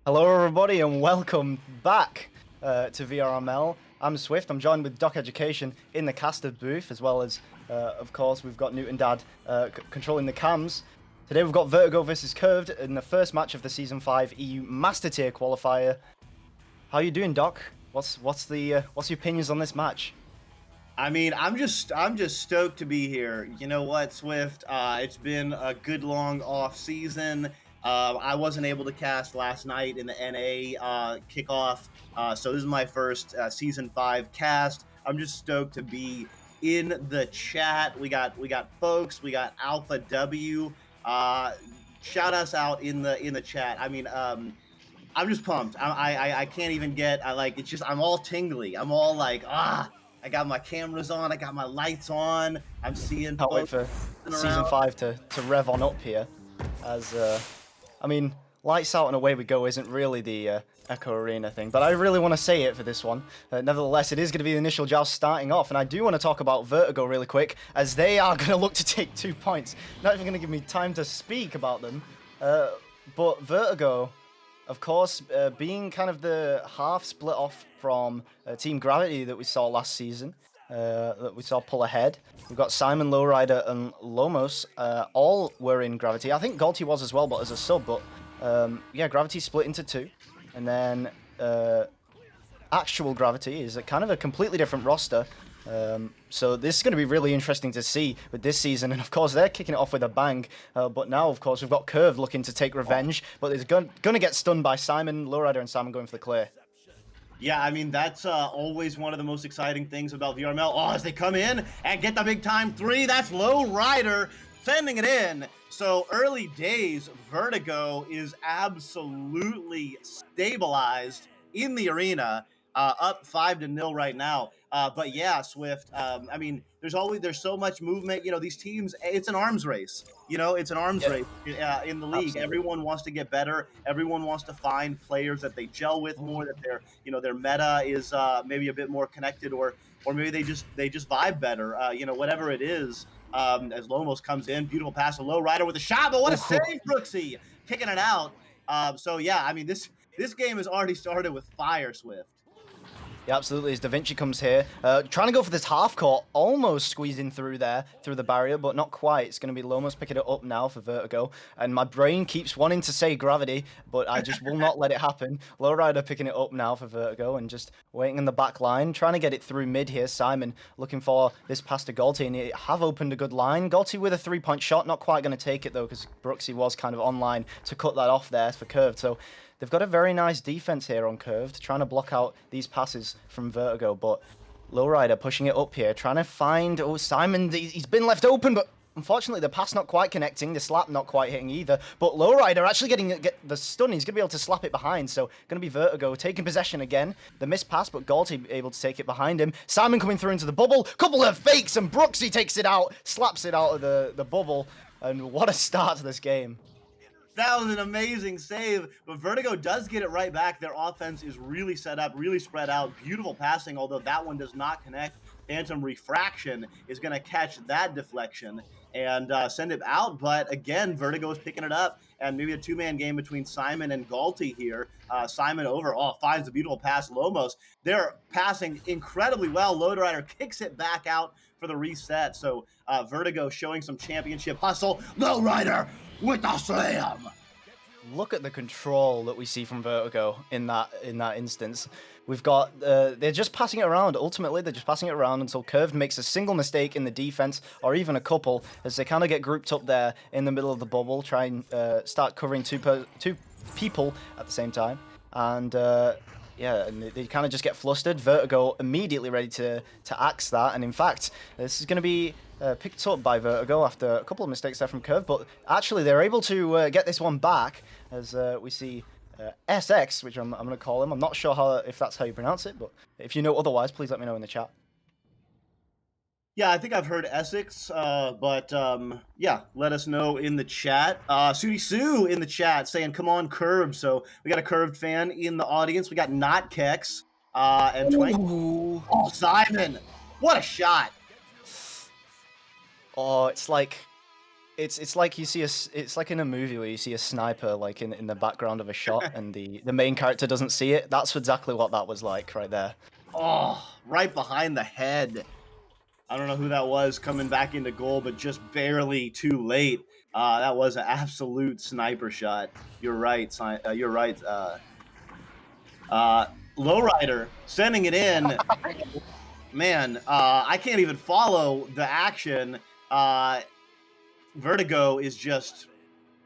Hello everybody and welcome back to VRML. I'm Swift, I'm joined with Doc Education in the caster booth, as well as, of course, we've got Newton Dad controlling the cams. Today we've got Vertigo versus Curved in the first match of the Season 5 EU Master Tier Qualifier. How you doing, Doc? What's your opinions on this match? I mean, I'm just stoked to be here. You know what, Swift? It's been a good long off season. I wasn't able to cast last night in the NA kickoff, so this is my first season 5 cast. I'm just stoked to be in the chat. We got folks. We got Alpha W. Shout us out in the chat. I mean, I'm just pumped. I can't even get. I like. It's just. I'm all tingly. I'm all like, ah. I got my cameras on. I got my lights on. I'm seeing Can't wait folks for around. season 5 to rev on up here, as I mean, lights out and away we go isn't really the Echo Arena thing, but I really want to say it for this one. Nevertheless, it is going to be the initial joust starting off, and I do want to talk about Vertigo really quick, as they are going to look to take 2 points. Not even going to give me time to speak about them, but Vertigo, of course, being kind of the half split off from Team Gravity that we saw last season, that we saw pull ahead. We've got Simon, Lowrider, and Lomos. All were in Gravity. I think Galti was as well, but as a sub. But yeah, Gravity split into 2. And then actual Gravity is a kind of a completely different roster. So this is going to be really interesting to see with this season, and of course they're kicking it off with a bang. But now, of course, we've got Curve looking to take revenge, but he's going to get stunned by Simon, Lowrider, and Simon going for the clear. Yeah, I mean, that's always one of the most exciting things about VRML. Oh, as they come in and get the big time 3, that's Lowrider sending it in. So early days, Vertigo is absolutely stabilized in the arena, up 5-0 right now. But yeah, Swift. I mean, there's so much movement. You know, these teams. It's an arms race. You know, it's an arms race in the league. Absolutely. Everyone wants to get better. Everyone wants to find players that they gel with more. That their meta is maybe a bit more connected, or maybe they just vibe better. Whatever it is. As Lomos comes in, beautiful pass to Lowrider with a shot, but what a save, Brooksy, kicking it out. So yeah, I mean this game has already started with fire, Swift. Yeah, absolutely. As Da Vinci comes here, trying to go for this half court, almost squeezing through there, through the barrier, but not quite. It's going to be Lomos picking it up now for Vertigo. And my brain keeps wanting to say Gravity, but I just will not let it happen. Lowrider picking it up now for Vertigo and just waiting in the back line, trying to get it through mid here. Simon looking for this pass to Galti, and it have opened a good line. Galti with a 3-point shot, not quite going to take it though, because Brooksy was kind of online to cut that off there for Curved. So they've got a very nice defense here on Curved, trying to block out these passes from Vertigo, but Lowrider pushing it up here, trying to find, Simon, he's been left open, but unfortunately the pass not quite connecting, the slap not quite hitting either, but Lowrider actually get the stun, he's going to be able to slap it behind, so going to be Vertigo taking possession again, the missed pass, but Galti able to take it behind him, Simon coming through into the bubble, couple of fakes, and Brooksy takes it out, slaps it out of the bubble, and what a start to this game. That was an amazing save, but Vertigo does get it right back. Their offense is really set up, really spread out. Beautiful passing, although that one does not connect. Phantom Refraction is going to catch that deflection and send it out. But again, Vertigo is picking it up, and maybe a 2-man game between Simon and Galti here. Simon finds a beautiful pass. Lomos, they're passing incredibly well. Lowrider kicks it back out for the reset. So Vertigo showing some championship hustle. Lowrider with the slam. Look at the control that we see from Vertigo in that instance. We've got they're just passing it around. Ultimately, they're just passing it around until Curved makes a single mistake in the defense, or even a couple, as they kind of get grouped up there in the middle of the bubble, try and start covering two people at the same time, and yeah, and they kind of just get flustered. Vertigo immediately ready to axe that, and in fact, this is going to be picked up by Vertigo after a couple of mistakes there from Curve, but actually they're able to get this one back, as we see SX, which I'm going to call him. I'm not sure if that's how you pronounce it, but if you know otherwise, please let me know in the chat. Yeah, I think I've heard Essex, but yeah, let us know in the chat. Sudi Sue in the chat saying, come on, Curved. So we got a Curved fan in the audience. We got Not Kex and Twank. Oh, Simon. What a shot. Oh, it's like you see it's like in a movie where you see a sniper like in the background of a shot and the main character doesn't see it. That's exactly what that was like right there. Oh, right behind the head. I don't know who that was coming back into goal, but just barely too late. That was an absolute sniper shot. You're right. You're right. Lowrider sending it in. Man, I can't even follow the action. Vertigo is just,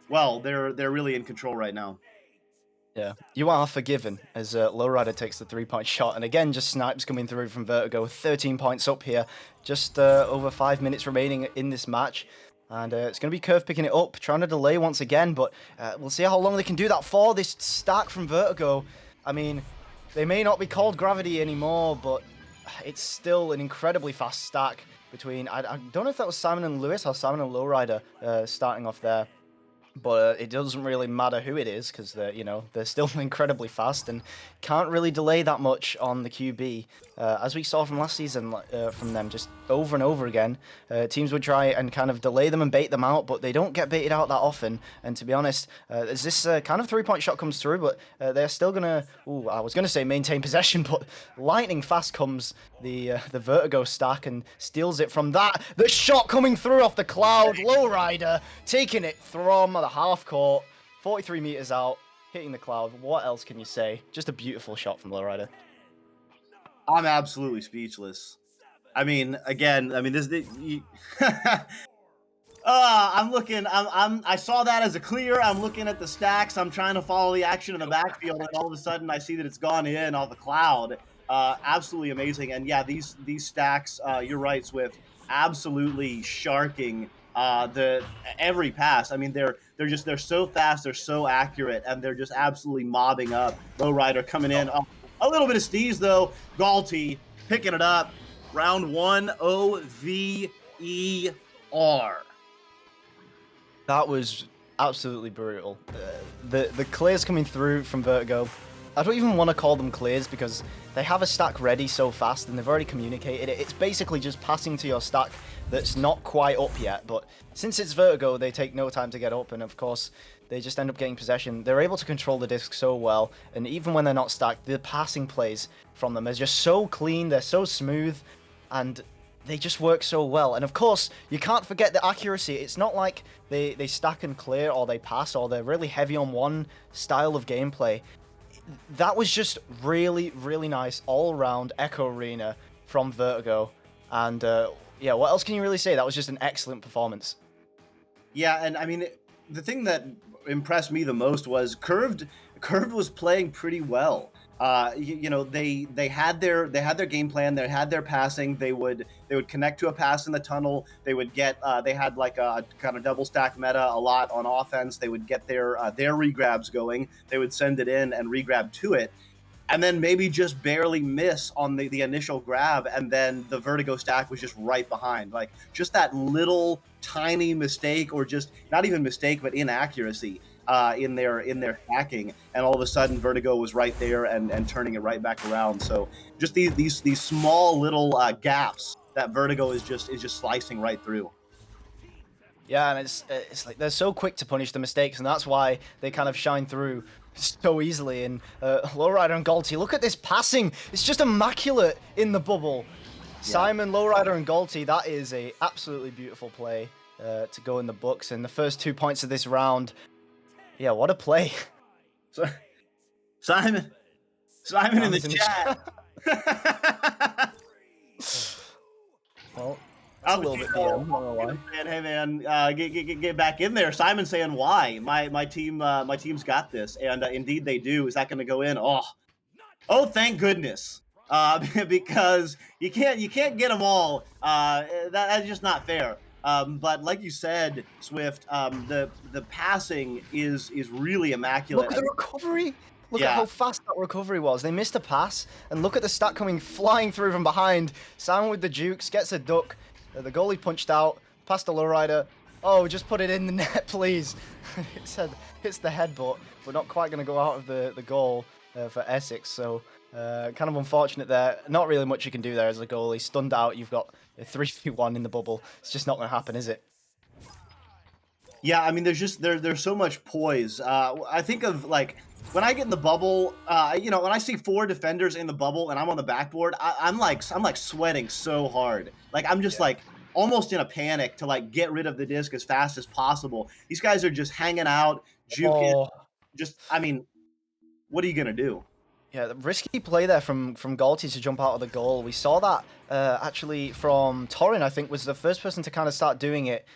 well, they're really in control right now. Yeah, you are forgiven as Lowrider takes the 3-point shot, and again, just snipes coming through from Vertigo. 13 points up here, just over 5 minutes remaining in this match. And it's going to be Curve picking it up, trying to delay once again, but we'll see how long they can do that for. This stack from Vertigo, I mean, they may not be called Gravity anymore, but it's still an incredibly fast stack between, I don't know if that was Simon and Lewis or Simon and Lowrider starting off there. But it doesn't really matter who it is because they're still incredibly fast and can't really delay that much on the QB. As we saw from last season from them, just over and over again, teams would try and kind of delay them and bait them out, but they don't get baited out that often. And to be honest, as this kind of 3-point shot comes through, but they're still gonna, I was gonna say maintain possession, but lightning fast comes the Vertigo stack and steals it from that. The shot coming through off the cloud, Lowrider taking it from the half court, 43 meters out, hitting the cloud. What else can you say? Just a beautiful shot from Lowrider. I'm absolutely speechless. I mean, again, I'm looking. I saw that as a clear. I'm looking at the stacks. I'm trying to follow the action in the backfield, and all of a sudden, I see that it's gone in off the cloud. Absolutely amazing. And yeah, these stacks. You're right, Swift. Absolutely sharking the every pass. I mean, they're so fast. They're so accurate, and they're just absolutely mobbing up. Lowrider coming in. A little bit of steez though. Galti picking it up. Round 1, OVER. That was absolutely brutal. The clears coming through from Vertigo, I don't even want to call them clears because they have a stack ready so fast and they've already communicated it. It's basically just passing to your stack that's not quite up yet, but since it's Vertigo, they take no time to get up, and of course, they just end up getting possession. They're able to control the disc so well, and even when they're not stacked, the passing plays from them are just so clean, they're so smooth, and they just work so well. And of course, you can't forget the accuracy. It's not like they stack and clear or they pass or they're really heavy on one style of gameplay. That was just really, really nice all-around Echo Arena from Vertigo. And yeah, what else can you really say? That was just an excellent performance. Yeah, and I mean, the thing that impressed me the most was Curved was playing pretty well. They had their game plan. They had their passing. They would connect to a pass in the tunnel. They would get they had like a kind of double stack meta a lot on offense. They would get their regrabs going. They would send it in and regrab to it, and then maybe just barely miss on the initial grab, and then the Vertigo stack was just right behind. Like just that little tiny mistake, or just not even mistake, but inaccuracy in their stacking, and all of a sudden Vertigo was right there and turning it right back around. So just these small little gaps that Vertigo is just slicing right through. Yeah, and it's like they're so quick to punish the mistakes, and that's why they kind of shine through so easily. And Lowrider and Galti, look at this passing. It's just immaculate in the bubble. Yeah. Simon, Lowrider, and Galti, that is a absolutely beautiful play to go in the books. And the first 2 points of this round, yeah, what a play. So, Simon in the chat. Well, that's a little bit DM, not gonna lie. Hey man, get back in there. Simon's saying why? My team's got this, and indeed they do. Is that going to go in? Oh, thank goodness. Because you can't get them all. That's just not fair. But like you said, Swift, the passing is really immaculate. Look at the recovery. Look at how fast that recovery was. They missed a pass, and look at the stack coming flying through from behind. Simon with the jukes, gets a duck. The goalie punched out, past the Lowrider. Oh, just put it in the net, please. It said hits the head, but we're not quite going to go out of the goal for Essex. So kind of unfortunate there. Not really much you can do there as a goalie. Stunned out, you've got a 3v1 in the bubble. It's just not going to happen, is it? Yeah, I mean, there's so much poise. I think of like when I get in the bubble, when I see 4 defenders in the bubble and I'm on the backboard, I'm like sweating so hard. Like I'm just like almost in a panic to like get rid of the disc as fast as possible. These guys are just hanging out, juking. I mean, what are you gonna do? Yeah, risky play there from Galti to jump out of the goal. We saw that actually from Torin, I think, was the first person to kind of start doing it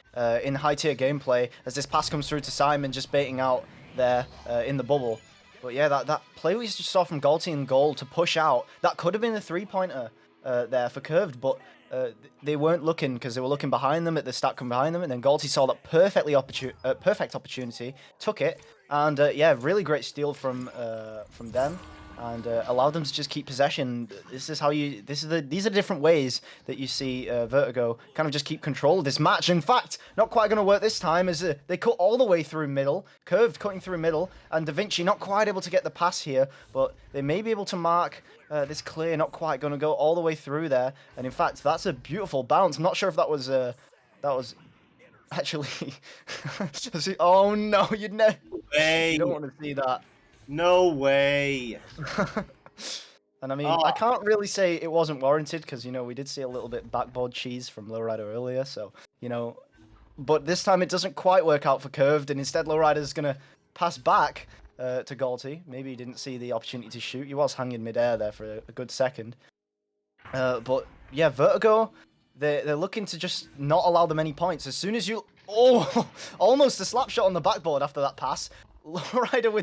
in high-tier gameplay as this pass comes through to Simon, just baiting out there in the bubble. But yeah, that play we just saw from Galti in goal to push out, that could have been a 3-pointer there for Curved, but they weren't looking because they were looking behind them at the stack coming behind them, and then Galti saw that perfect opportunity, took it, and yeah, really great steal from them, and allowed them to just keep possession. This is how you. These are different ways that you see Vertigo kind of just keep control of this match. In fact, not quite going to work this time as they cut all the way through middle, curved cutting through middle, and Da Vinci not quite able to get the pass here, but they may be able to mark this clear, not quite going to go all the way through there. And in fact, that's a beautiful bounce. I'm not sure if that was actually. Oh no, you don't want to see that. No way. And I mean, I can't really say it wasn't warranted because, you know, we did see a little bit backboard cheese from Lowrider earlier. So, you know, but this time it doesn't quite work out for Curved, and instead Lowrider's going to pass back to Galti. Maybe he didn't see the opportunity to shoot. He was hanging midair there for a good second. But yeah, Vertigo, they're looking to just not allow them any points. As soon as you... Oh, almost a slap shot on the backboard after that pass. Lowrider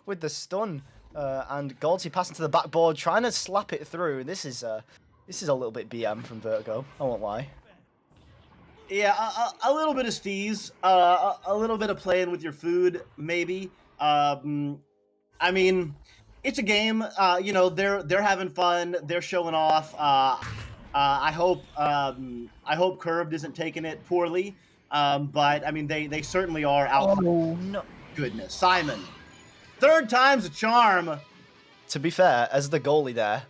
with the stun. And Galti passing to the backboard, trying to slap it through. This is a little bit BM from Vertigo, I won't lie. Yeah, a little bit of steez, a little bit of playing with your food, maybe. I mean, it's a game. You know, they're having fun. They're showing off. I hope Curved isn't taking it poorly. But I mean, they certainly are out. Oh no! Goodness, Simon. Third time's a charm. To be fair, as the goalie there,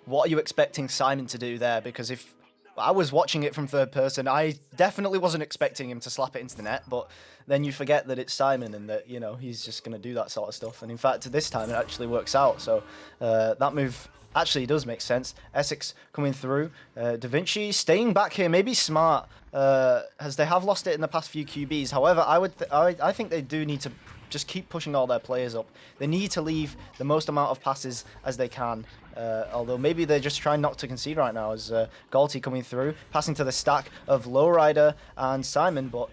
what are you expecting Simon to do there? Because if I was watching it from third person, I definitely wasn't expecting him to slap it into the net, but then you forget that it's Simon and that, you know, he's just going to do that sort of stuff. And in fact, this time it actually works out. So that move actually does make sense. Essex coming through. Da Vinci staying back here, maybe smart, as they have lost it in the past few QBs. However, I think they do need to just keep pushing all their players up. They need to leave the most amount of passes as they can. Although maybe they're just trying not to concede right now as Galti coming through, passing to the stack of Lowrider and Simon, but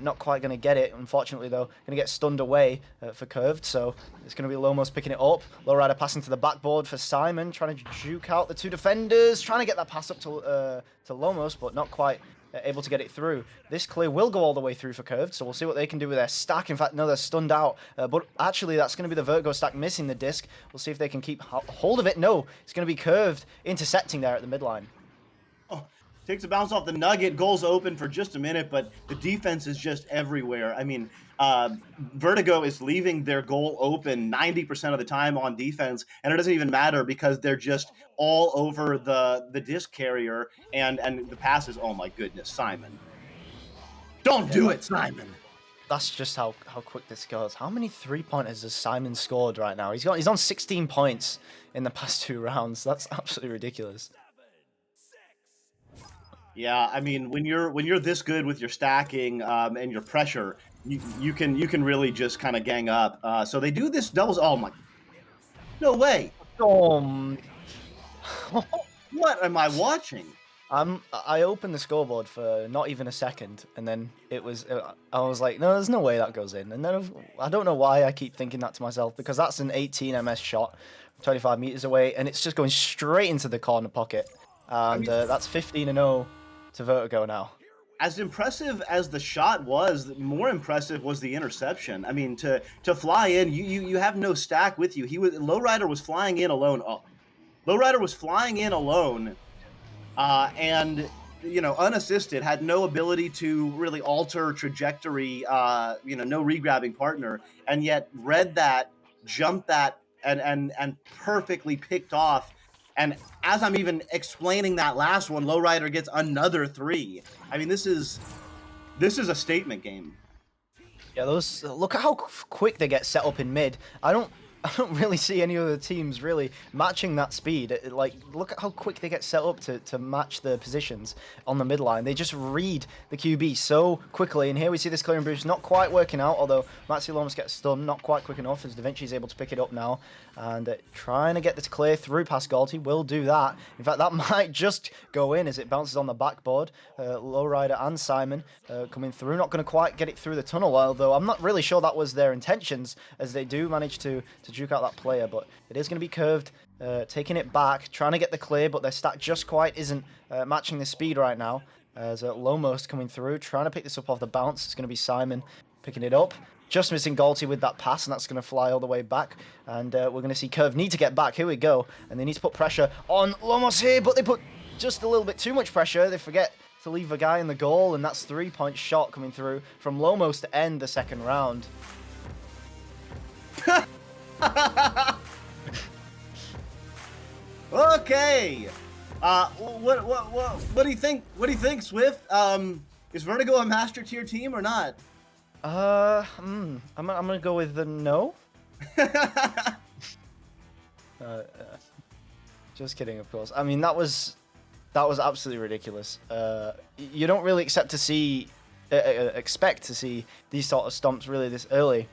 not quite going to get it. Unfortunately, though, going to get stunned away for Curved, so it's going to be Lomos picking it up. Lowrider passing to the backboard for Simon, trying to juke out the two defenders, trying to get that pass up to Lomos, but not quite able to get it through. This clear will go all the way through for Curved, so we'll see what they can do with their stack. In fact, no, they're stunned out, but actually that's going to be the Vertigo stack missing the disc. We'll see if they can keep hold of it. No, it's going to be Curved intercepting there at the midline. Oh, takes a bounce off the nugget, goals open for just a minute, but the defense is just everywhere. I mean, Vertigo is leaving their goal open 90% of the time on defense, and it doesn't even matter because they're just all over the disc carrier and the passes. Oh my goodness, Simon. Don't do it, Simon. That's just how quick this goes. How many 3-pointers has Simon scored right now? He's on 16 points in the past 2 rounds. That's absolutely ridiculous. Yeah, I mean, when you're this good with your stacking and your pressure, you can really just kind of gang up. So they do this doubles. Oh my! No way! What am I watching? I opened the scoreboard for not even a second, and then I was like, no, there's no way that goes in. And then I don't know why I keep thinking that to myself, because that's an 18 MS shot, 25 meters away, and it's just going straight into the corner pocket. And that's 15-0 to Vertigo now. As impressive as the shot was, more impressive was the interception. I mean, to fly in, you have no stack with you. Lowrider was flying in alone. Oh, Lowrider was flying in alone, and you know, unassisted, had no ability to really alter trajectory. You know, no regrabbing partner, and yet read that, jumped that, and perfectly picked off. And as I'm even explaining that last one, Lowrider gets another 3. I mean, this is a statement game. Yeah, look at how quick they get set up in mid. I don't really see any other teams really matching that speed. Like, look at how quick they get set up to match the positions on the midline. They just read the QB so quickly. And here we see this clearing boost not quite working out, although Maxi Lomas gets stunned, not quite quick enough as Da Vinci is able to pick it up now. And trying to get this clear through past Galti will do that. In fact, that might just go in as it bounces on the backboard. Lowrider and Simon coming through. Not going to quite get it through the tunnel, although I'm not really sure that was their intentions, as they do manage to juke out that player, but it is going to be Curved taking it back, trying to get the clear, but their stack just quite isn't matching the speed right now. As Lomos coming through, trying to pick this up off the bounce. It's going to be Simon picking it up. Just missing Galti with that pass, and that's going to fly all the way back. And we're going to see Curve need to get back. Here we go. And they need to put pressure on Lomos here, but they put just a little bit too much pressure. They forget to leave a guy in the goal, and that's 3-point shot coming through from Lomos to end the second round. Okay. What do you think? What do you think, Swift? Is Vertigo a master tier team or not? I'm gonna go with the no. Just kidding, of course. I mean, that was absolutely ridiculous. You don't really expect to see these sort of stomps really this early.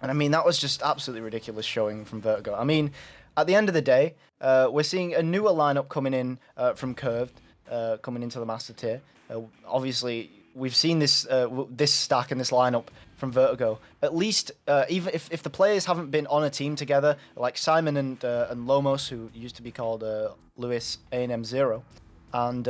And I mean, that was just absolutely ridiculous showing from Vertigo. I mean, at the end of the day, we're seeing a newer lineup coming in from Curved, coming into the Master Tier. Obviously, we've seen this this stack and this lineup from Vertigo. At least, even if the players haven't been on a team together, like Simon and Lomos, who used to be called Lewis A&M Zero, and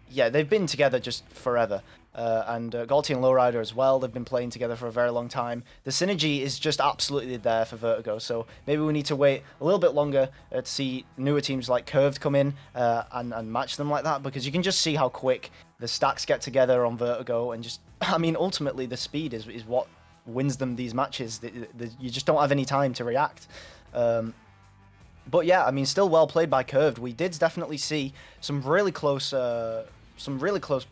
yeah, they've been together just forever. And Galti and Lowrider as well, they've been playing together for a very long time. The synergy is just absolutely there for Vertigo, so maybe we need to wait a little bit longer to see newer teams like Curved come in and match them like that, because you can just see how quick the stacks get together on Vertigo, and just, I mean, ultimately the speed is what wins them these matches. You just don't have any time to react. But yeah, I mean, still well played by Curved. We did definitely see some really close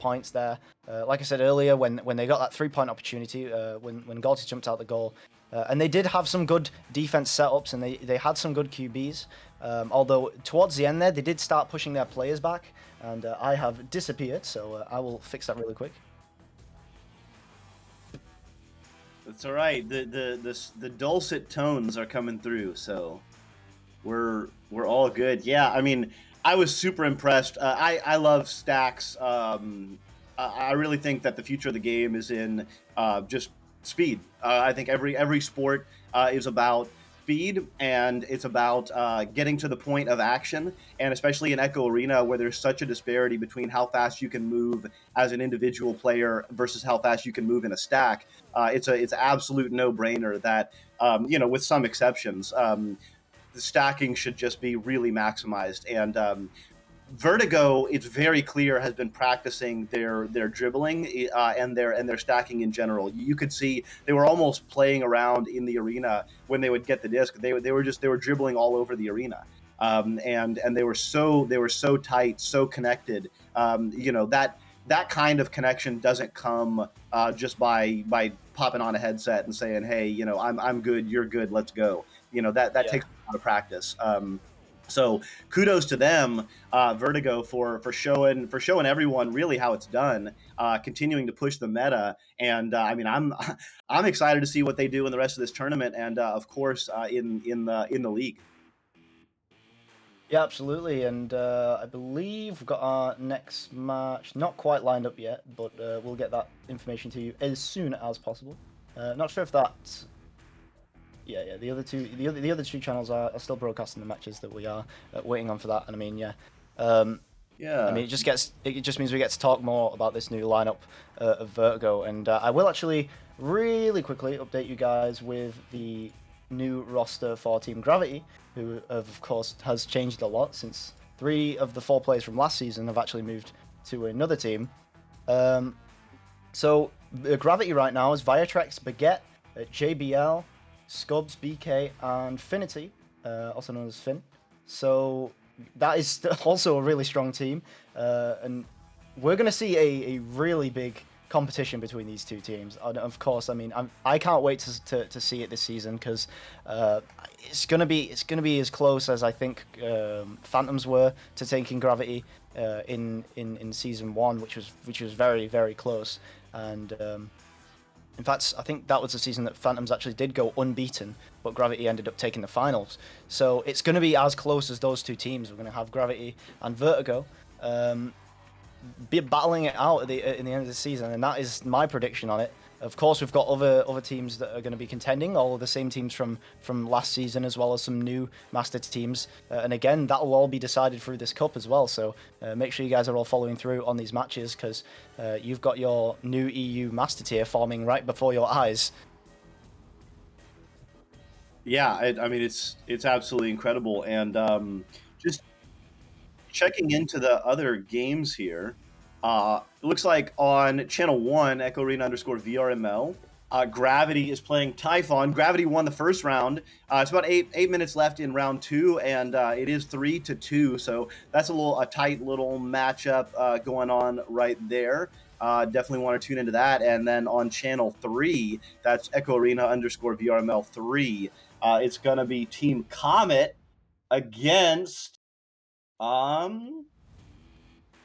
points there. Like I said earlier, when they got that 3-point opportunity, when Galti jumped out the goal, and they did have some good defense setups, and they had some good QBs. Although towards the end there, they did start pushing their players back, and I have disappeared, so I will fix that really quick. That's all right. The dulcet tones are coming through, so we're all good. Yeah, I mean, I was super impressed. I love stacks. I really think that the future of the game is in just speed. I think every sport is about speed, and it's about getting to the point of action. And especially in Echo Arena, where there's such a disparity between how fast you can move as an individual player versus how fast you can move in a stack, it's an absolute no-brainer that, with some exceptions, the stacking should just be really maximized. And Vertigo, it's very clear, has been practicing their dribbling and their stacking in general. You could see they were almost playing around in the arena when they would get the disc. They were dribbling all over the arena, and they were so tight, so connected. That kind of connection doesn't come just by popping on a headset and saying, "Hey, I'm good, you're good, let's go." That takes a lot of practice. So kudos to them, Vertigo, for showing everyone really how it's done, continuing to push the meta. And I mean, I'm excited to see what they do in the rest of this tournament, and of course in the league. Yeah, absolutely, and I believe we've got our next match not quite lined up yet, but we'll get that information to you as soon as possible. Not sure if that. Yeah. The other two channels are still broadcasting the matches that we are waiting on for that. And I mean, yeah. Yeah. I mean, it just means we get to talk more about this new lineup of Vertigo, and I will actually really quickly update you guys with the new roster for Team Gravity, who of course has changed a lot since 3 of the 4 players from last season have actually moved to another team. So Gravity right now is Viatrex, Baguette, JBL, Scubs, BK, and Finity, also known as Finn. So that is also a really strong team, and we're going to see a really big competition between these two teams. And of course, I mean, I can't wait to see it this season, because it's going to be as close as I think Phantoms were to taking Gravity in season 1, which was very, very close. And in fact, I think that was the season that Phantoms actually did go unbeaten, but Gravity ended up taking the finals. So it's going to be as close as those two teams. We're going to have Gravity and Vertigo be battling it out in the end of the season, and that is my prediction on it. Of course, we've got other teams that are going to be contending, all of the same teams from last season, as well as some new Master teams. And again, that will all be decided through this cup as well. So make sure you guys are all following through on these matches, because you've got your new EU Master tier forming right before your eyes. Yeah, I mean it's absolutely incredible, and just checking into the other games here, it looks like on channel 1, Echo Arena underscore VRML, Gravity is playing Typhon. Gravity won the first round. It's about eight minutes left in round 2, and it is 3-2. So that's a tight little matchup going on right there. Definitely want to tune into that. And then on channel 3, that's Echo Arena underscore VRML 3. It's gonna be Team Comet against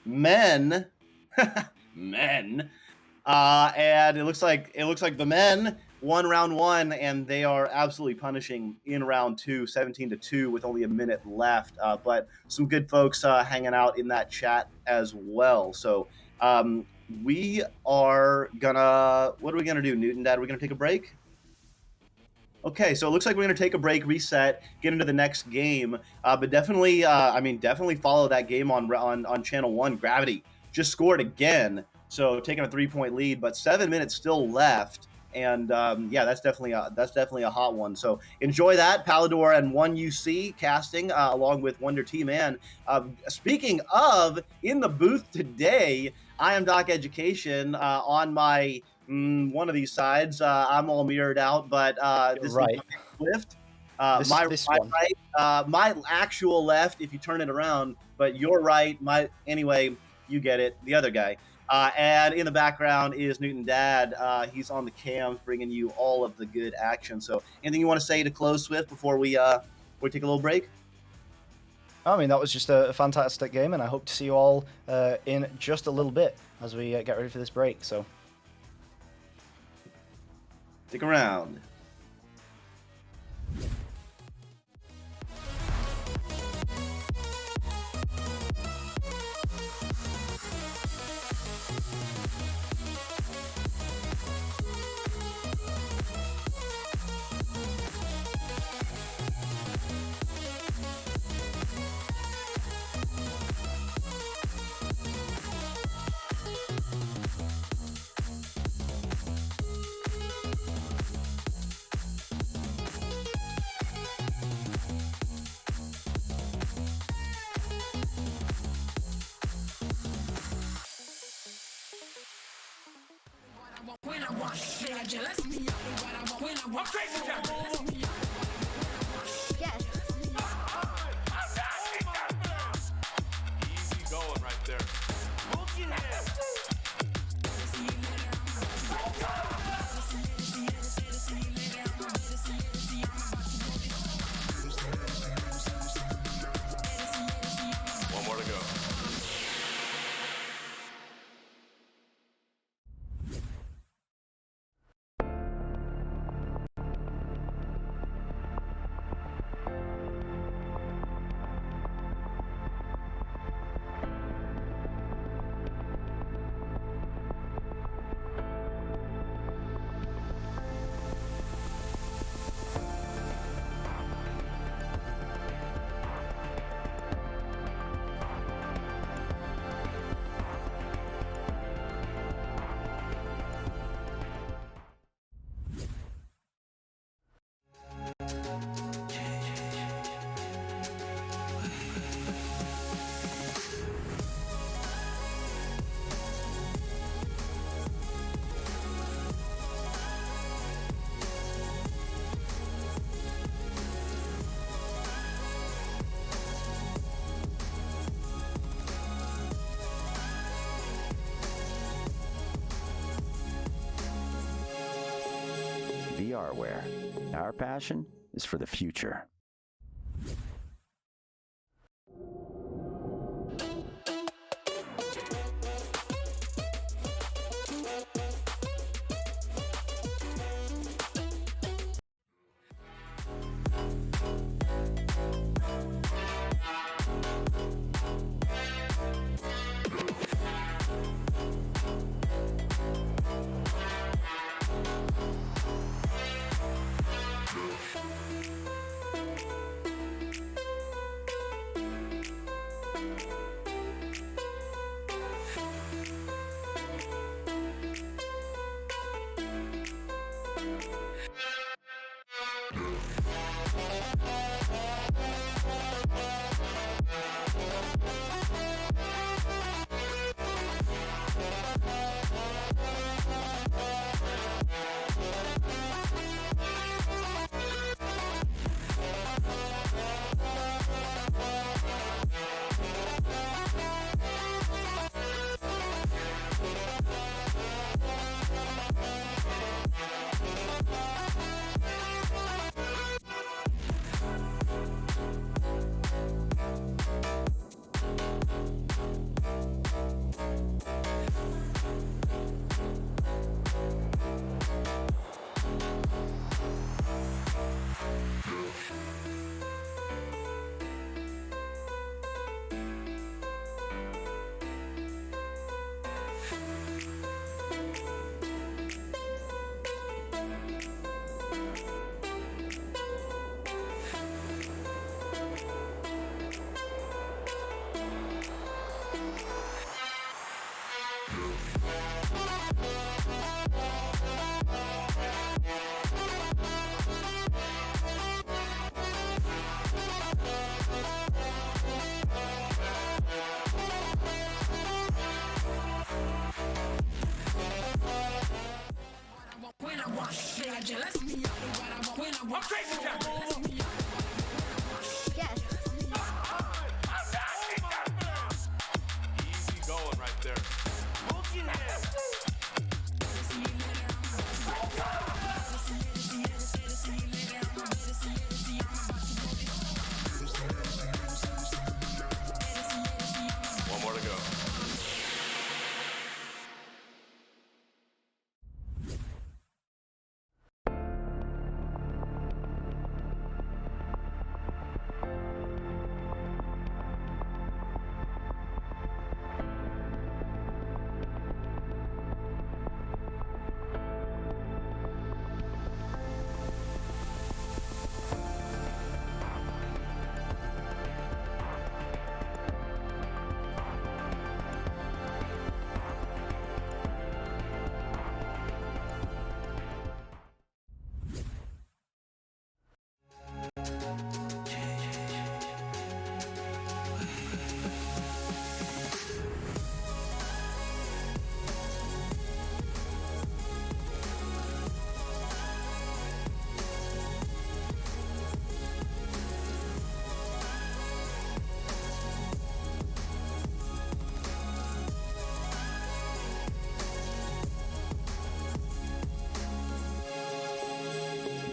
men. Men. And it looks like the men won round 1, and they are absolutely punishing in round 2, 17-2 with only a minute left. But some good folks hanging out in that chat as well. So we are gonna, what are we gonna do, Newton Dad? Are we gonna take a break? Okay, so it looks like we're going to take a break, reset, get into the next game, but definitely, definitely follow that game on channel 1. Gravity just scored again, so taking a 3-point lead, but 7 minutes still left, and yeah, that's definitely a hot one. So enjoy that, Palador and 1UC casting along with Wonder T-Man. Speaking of, in the booth today, I am Doc Education on my one of these sides. I'm all mirrored out, but this right. is Swift. My actual left, if you turn it around, but your right, anyway, you get it, the other guy. And in the background is Newton Dad. He's on the cams, bringing you all of the good action. So anything you want to say to close, Swift, before we take a little break? I mean, that was just a fantastic game, and I hope to see you all in just a little bit as we get ready for this break. So stick around. Easy going right there. One more to go. VRware. Our passion is for the future. Yes. Easy going right there. One more to go.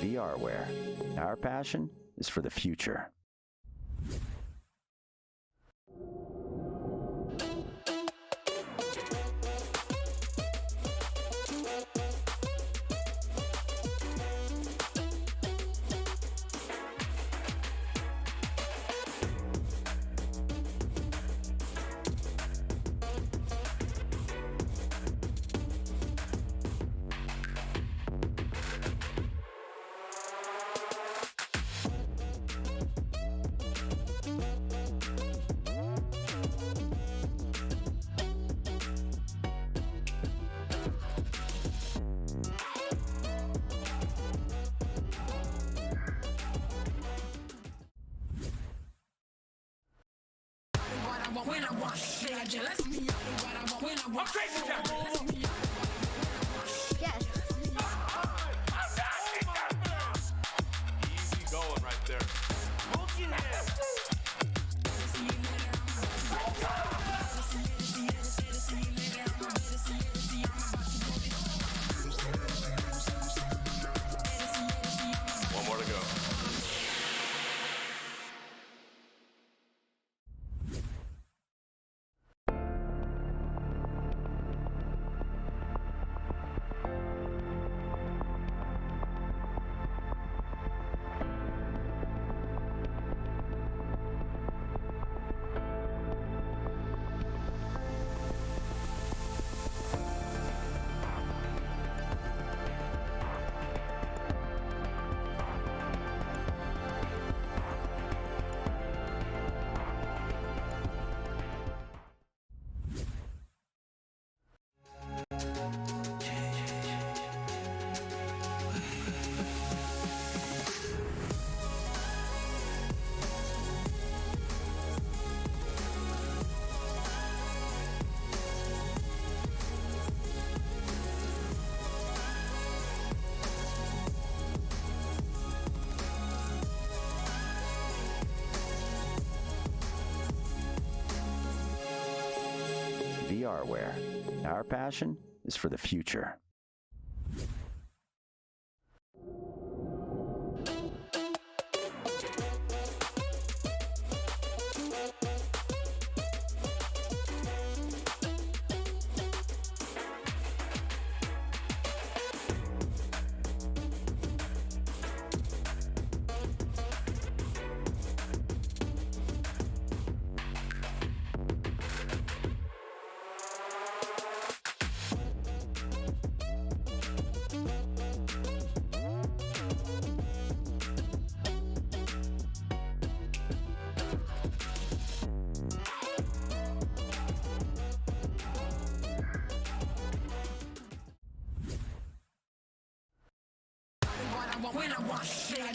VRware. Our passion is for the future. Yes. Easy going right there. One more to go. VRware. Our passion is for the future.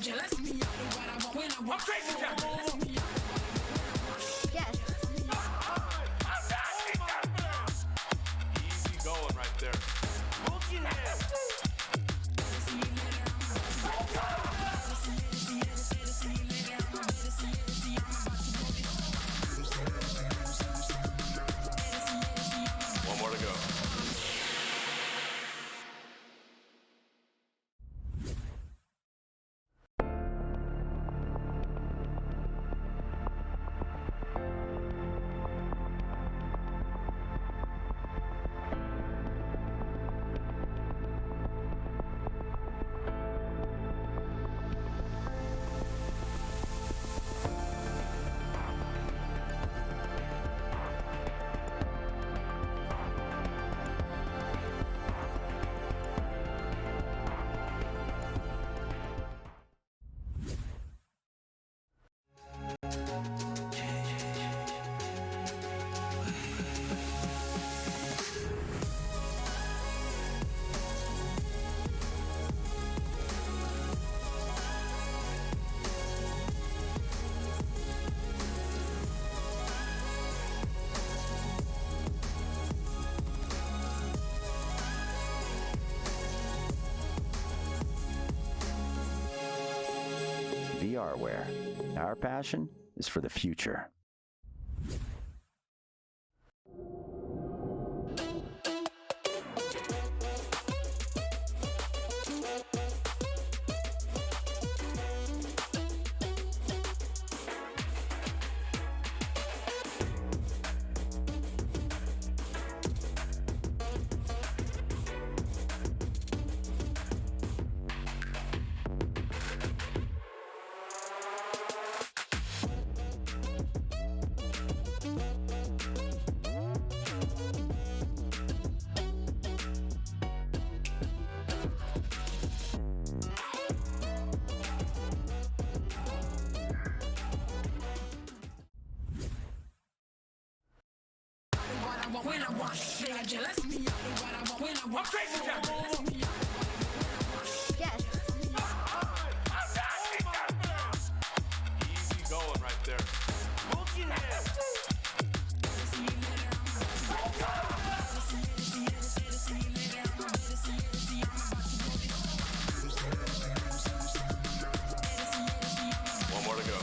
Yes. Easy going right there. to go. VRware. Our passion is for the future. Yes. Easy going right there. One more to go.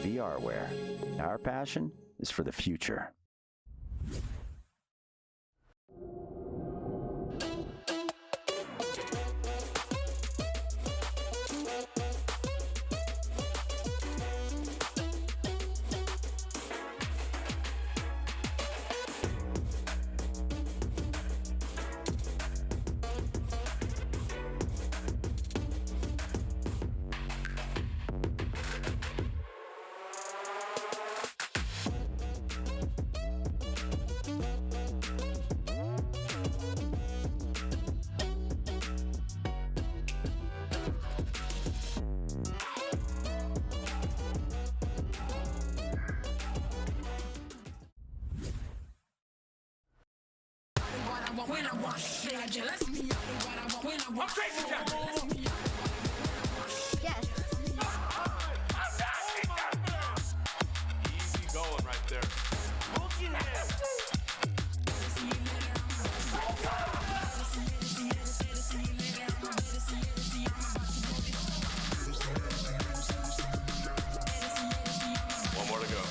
VRware. Our passion is for the future. Yes. Easy going right there. One more to go.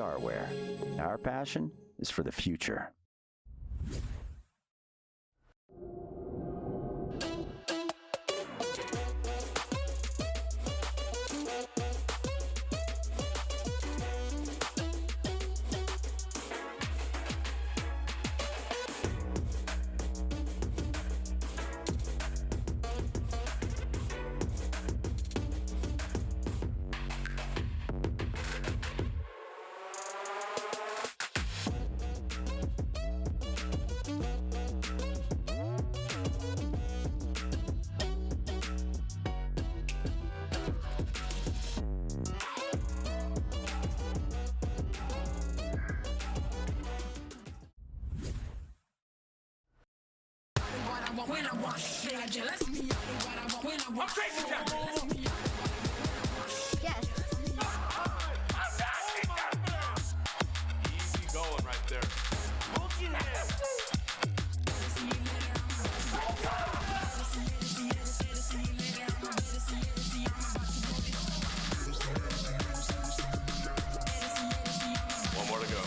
VRware. Our passion is for the future. Yes. Easy going right there. One more to go.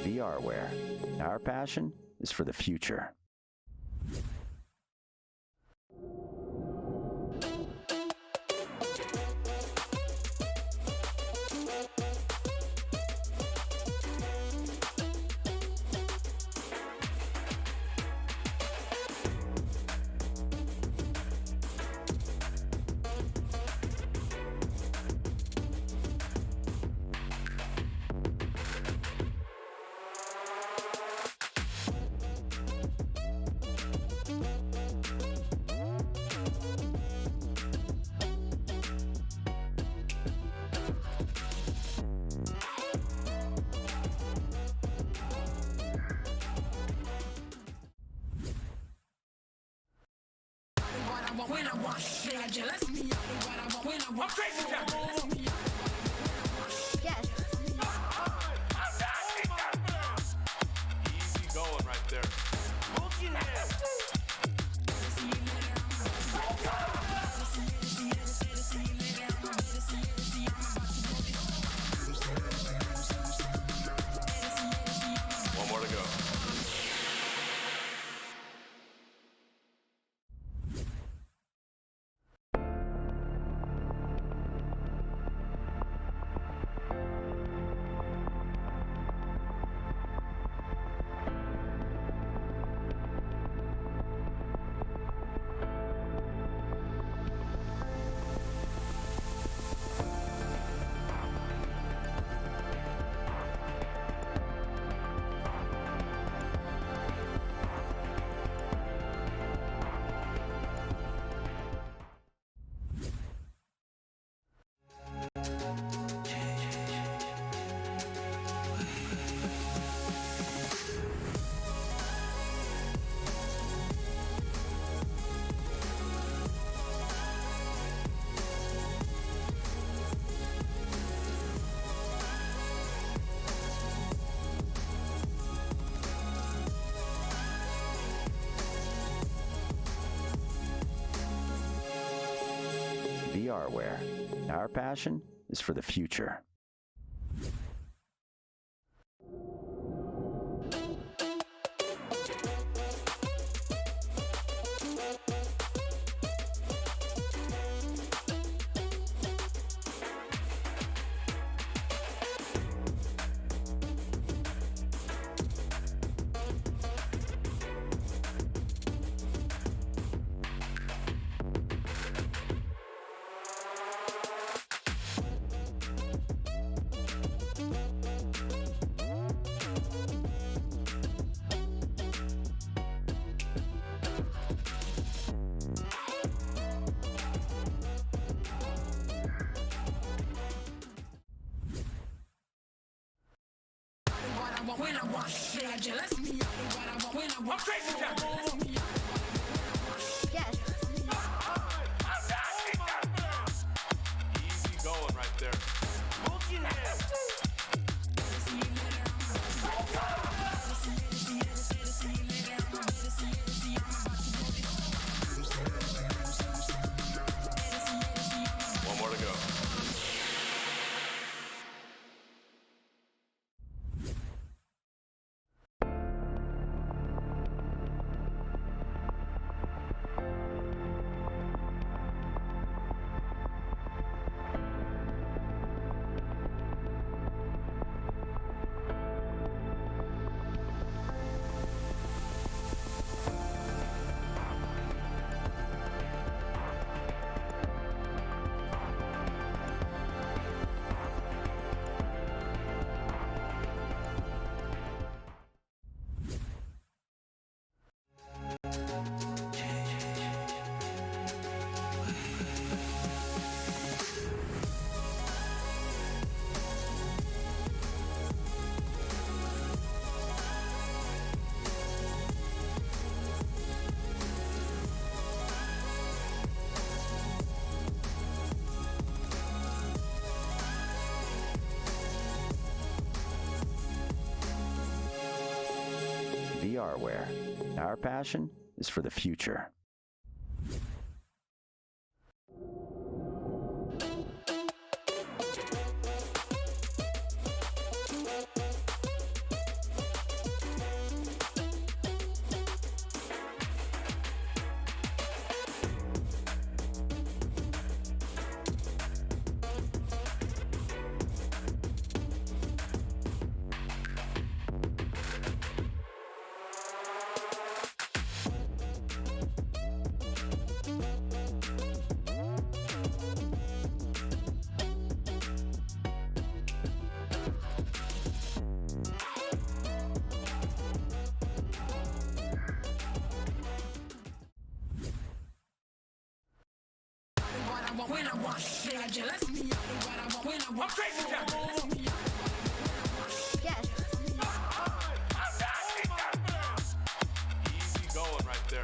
VRware. Our passion is for the future. Yes. Easy going right there. One more to go. VRware. Our passion is for the future. Yes. Easy going right there. One more to go. VRware. Our passion is for the future. Yes. Easy going right there.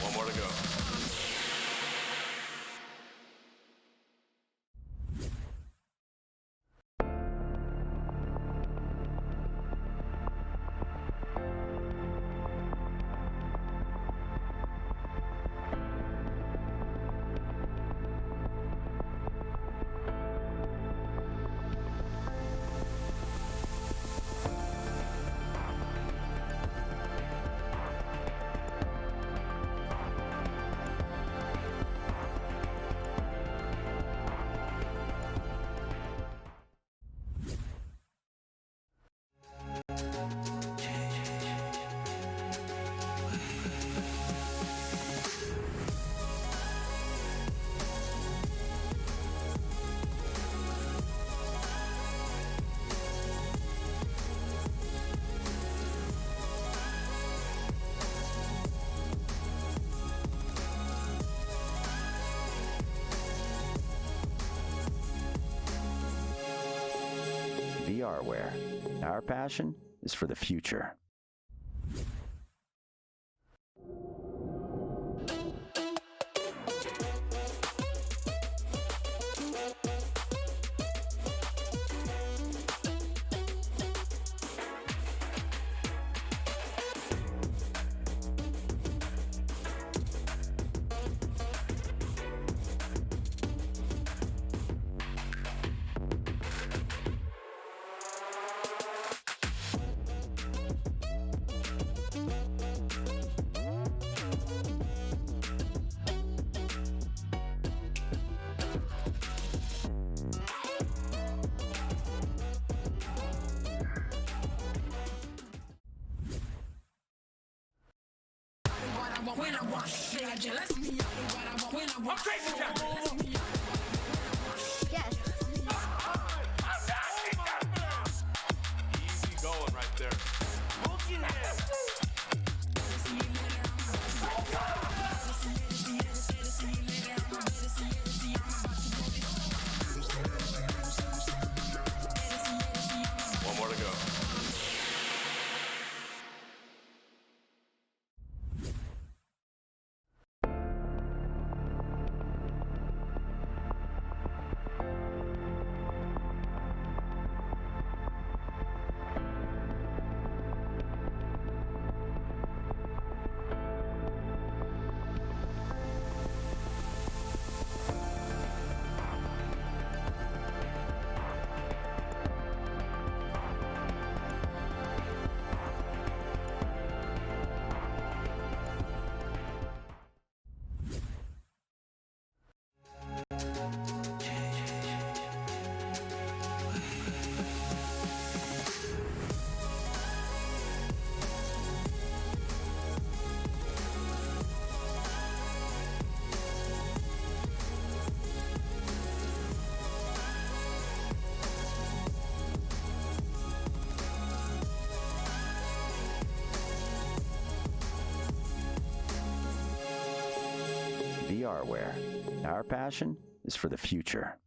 One more to go. VRware. Our passion is for the future. Yes. Easy going right there. VRware. Our passion is for the future.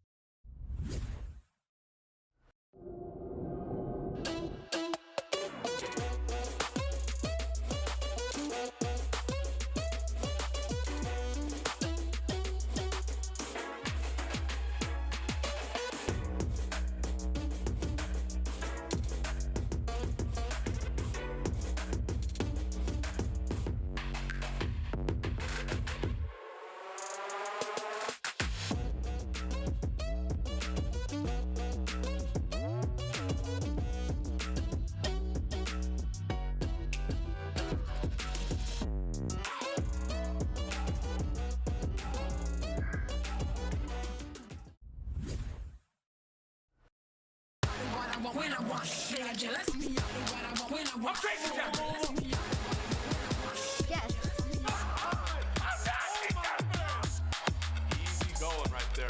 Yes. Easy going right there.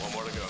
One more to go.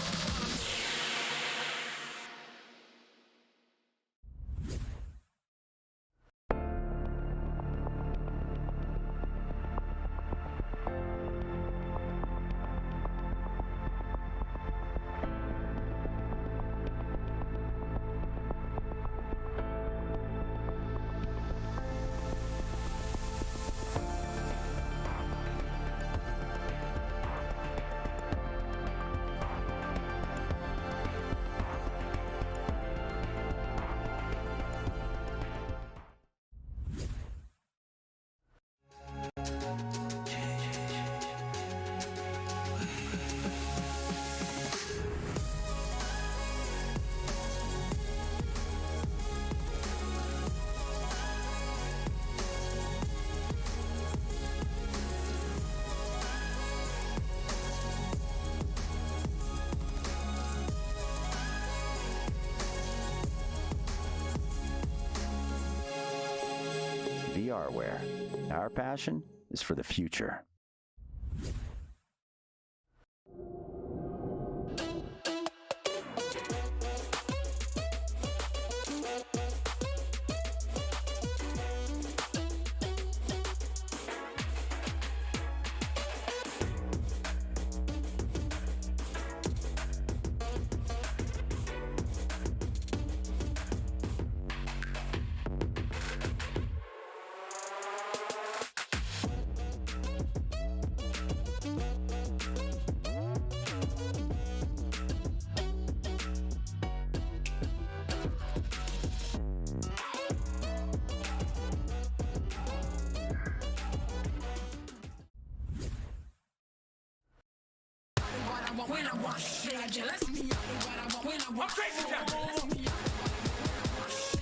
VRware. Our passion is for the future.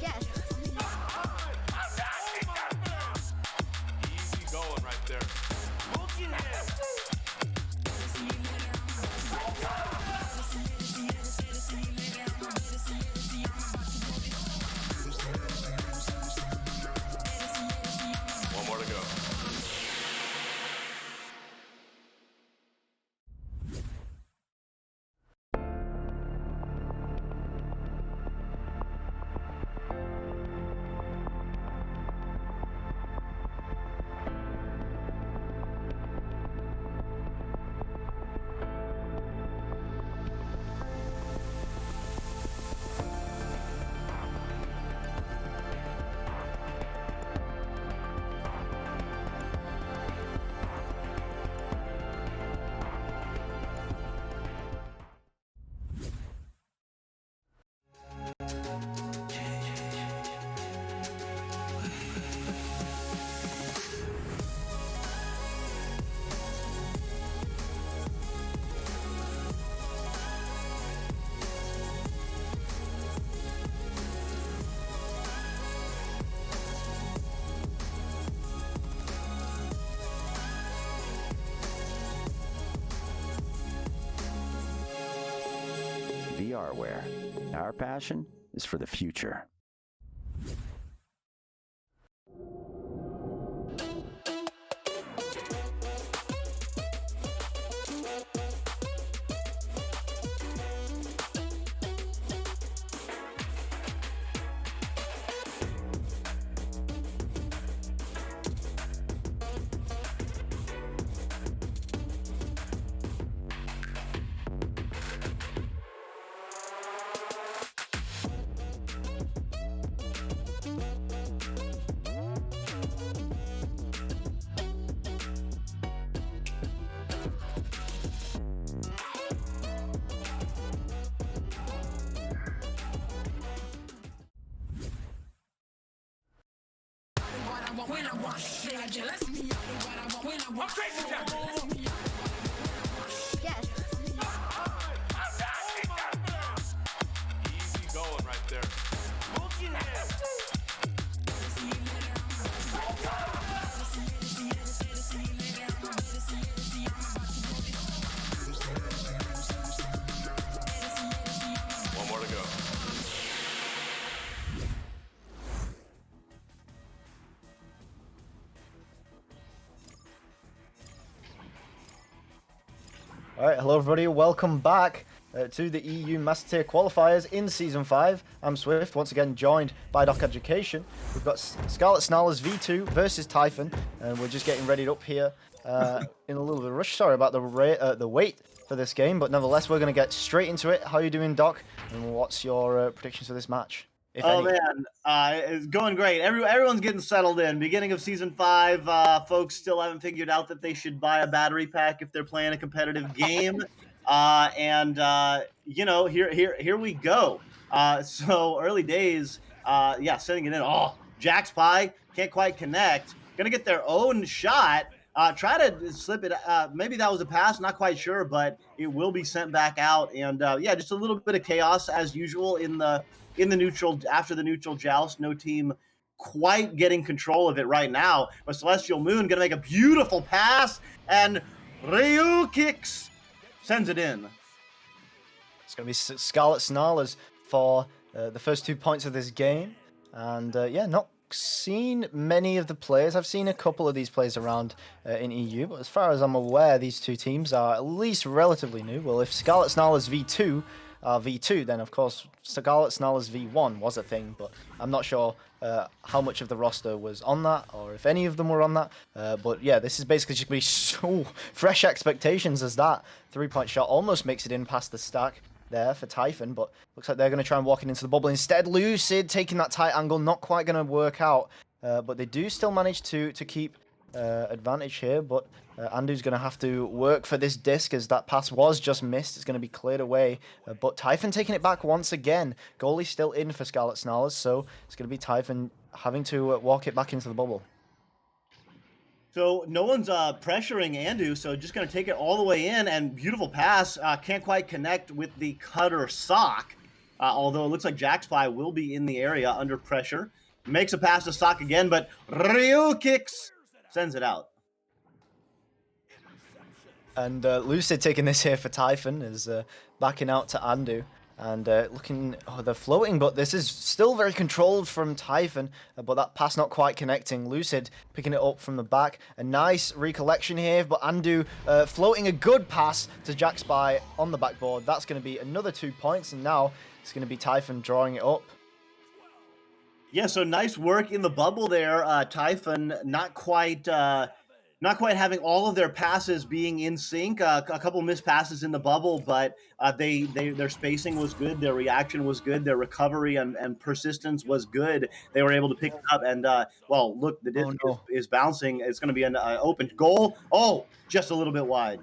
Yes. Easy going right there. One more to go. VRware. Our passion is for the future. Yes. Easy going right there. One more to go. All right, hello everybody. Welcome back to the EU Master Tier Qualifiers in Season 5. I'm Swift, once again joined by Doc Education. We've got Scarlet Snarlers V2 versus Typhon, and we're just getting readied up here in a little bit of rush. Sorry about the wait for this game, but nevertheless, we're going to get straight into it. How are you doing, Doc? And what's your predictions for this match? If Oh any? man, it's going great. Everyone's getting settled in. Beginning of season 5, folks still haven't figured out that they should buy a battery pack if they're playing a competitive game. Here we go. So early days, sending it in. Oh, Jack's Pie can't quite connect. Gonna get their own shot. Try to slip it. Maybe that was a pass. Not quite sure, but it will be sent back out. And just a little bit of chaos as usual in the neutral after the neutral joust. No team quite getting control of it right now. But Celestial Moon gonna make a beautiful pass, and Ryu kicks, sends it in. It's going to be Scarlet Snarlers for the first 2 points of this game. And not seen many of the players. I've seen a couple of these players around in EU, but as far as I'm aware, these two teams are at least relatively new. Well, if Scarlet Snarlers V2 are V2, then of course Scarlet Snarlers V1 was a thing, but I'm not sure how much of the roster was on that, or if any of them were on that. But yeah, this is basically just going to be so fresh expectations as that 3-point shot almost makes it in past the stack there for Typhon, but looks like they're going to try and walk it into the bubble instead. Lucid taking that tight angle, not quite going to work out, but they do still manage to keep advantage here, but Andu's going to have to work for this disc as that pass was just missed. It's going to be cleared away, but Typhon taking it back once again. Goalie still in for Scarlet Snarlers, so it's going to be Typhon having to walk it back into the bubble. So no one's pressuring Andu, so just going to take it all the way in, and beautiful pass. Can't quite connect with the cutter sock, although it looks like Jack's Pie will be in the area under pressure. Makes a pass to sock again, but Ryu kicks, sends it out. And Lucid taking this here for Typhon is backing out to Andu. And looking, they're floating, but this is still very controlled from Typhon, but that pass not quite connecting. Lucid picking it up from the back. A nice recollection here, but Andu floating a good pass to Jack Spy on the backboard. That's going to be another 2 points, and now it's going to be Typhon drawing it up. Yeah, so nice work in the bubble there. Typhon not quite having all of their passes being in sync. A couple missed passes in the bubble, but their spacing was good. Their reaction was good. Their recovery and persistence was good. They were able to pick it up. And, look, the disc is bouncing. It's going to be an open goal. Oh, just a little bit wide.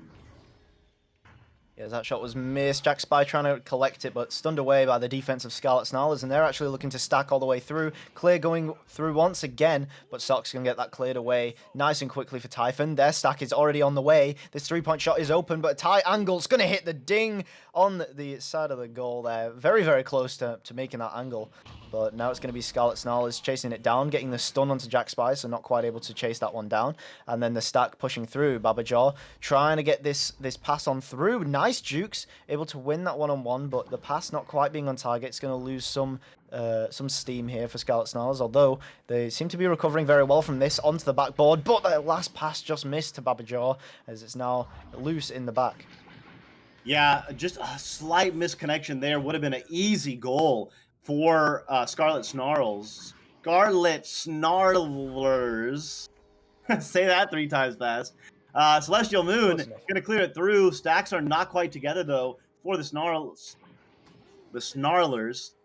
Yeah, that shot was missed. Jack Spy trying to collect it, but stunned away by the defense of Scarlet Snarlers, and they're actually looking to stack all the way through. Clear going through once again, but Sock's going to get that cleared away nice and quickly for Typhon. Their stack is already on the way. This 3-point shot is open, but a tight angle's going to hit the ding on the side of the goal there. Very, very close to making that angle. But now it's going to be Scarlet Snarlers chasing it down, getting the stun onto Jack Spy, so not quite able to chase that one down. And then the stack pushing through. Babajaw trying to get this pass on through. Nice jukes, able to win that one-on-one, but the pass not quite being on target. It's going to lose some steam here for Scarlet Snarlers, although they seem to be recovering very well from this onto the backboard. But the last pass just missed to Babajaw, as it's now loose in the back. Yeah, just a slight misconnection there would have been an easy goal for Scarlet Snarls. Scarlet Snarlers. Say that 3 times fast. Celestial Moon going to clear it through. Stacks are not quite together, though, for the Snarls. The Snarlers.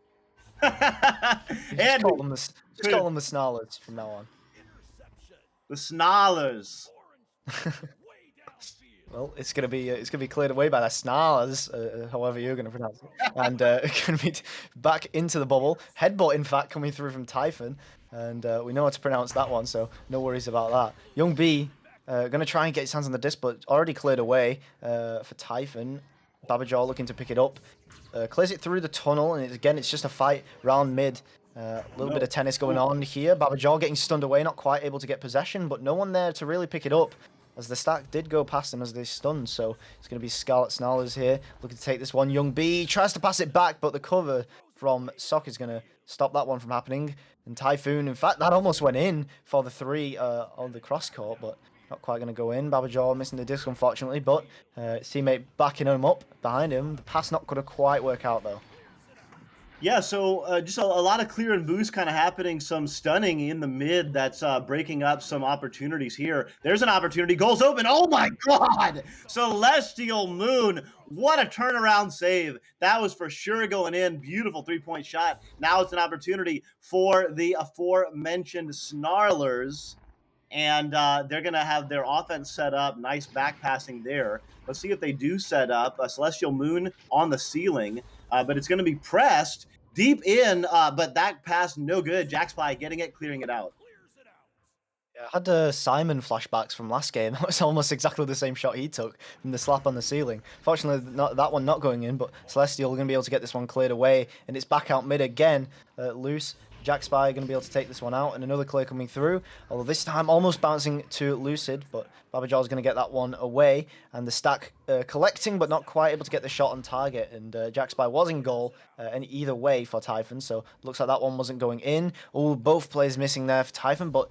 Just call them the Snarlers from now on. The Snarlers. Well, it's gonna be cleared away by the Snarlers, however you're gonna pronounce it, and it's gonna be back into the bubble. Headbutt, in fact, coming through from Typhon. and we know how to pronounce that one, so no worries about that. Young B going to try and get his hands on the disc, but already cleared away for Typhon. Babajaw looking to pick it up. Clears it through the tunnel, and again, it's just a fight round mid. A little bit of tennis going on here. Babajaw getting stunned away, not quite able to get possession, but no one there to really pick it up, as the stack did go past him as they stunned. So it's going to be Scarlet Snarlers here, looking to take this one. Young B tries to pass it back, but the cover from Sock is going to stop that one from happening. And Typhoon, in fact, that almost went in for the 3 on the cross court, but not quite going to go in. Babajaw missing the disc, unfortunately, but his teammate backing him up behind him. The pass not going to quite work out, though. Yeah, so just a lot of clear and boost kind of happening, some stunning in the mid that's breaking up some opportunities here. There's an opportunity, goals open, oh my god! Celestial Moon, what a turnaround save. That was for sure going in, beautiful 3-point shot. Now it's an opportunity for the aforementioned Snarlers, and they're going to have their offense set up, nice back passing there. Let's see if they do set up a Celestial Moon on the ceiling. But it's going to be pressed deep in, but that pass no good. JackSpy getting it, clearing it out. Yeah, I had Simon flashbacks from last game. That was almost exactly the same shot he took from the slap on the ceiling. Fortunately, that one not going in, but Celestial going to be able to get this one cleared away, and it's back out mid again, loose. JackSpy going to be able to take this one out, and another clear coming through. Although this time almost bouncing to Lucid, but Babajaw is going to get that one away, and the stack collecting, but not quite able to get the shot on target. And JackSpy was in goal, and either way for Typhon, so looks like that one wasn't going in. Oh, both players missing there for Typhon, but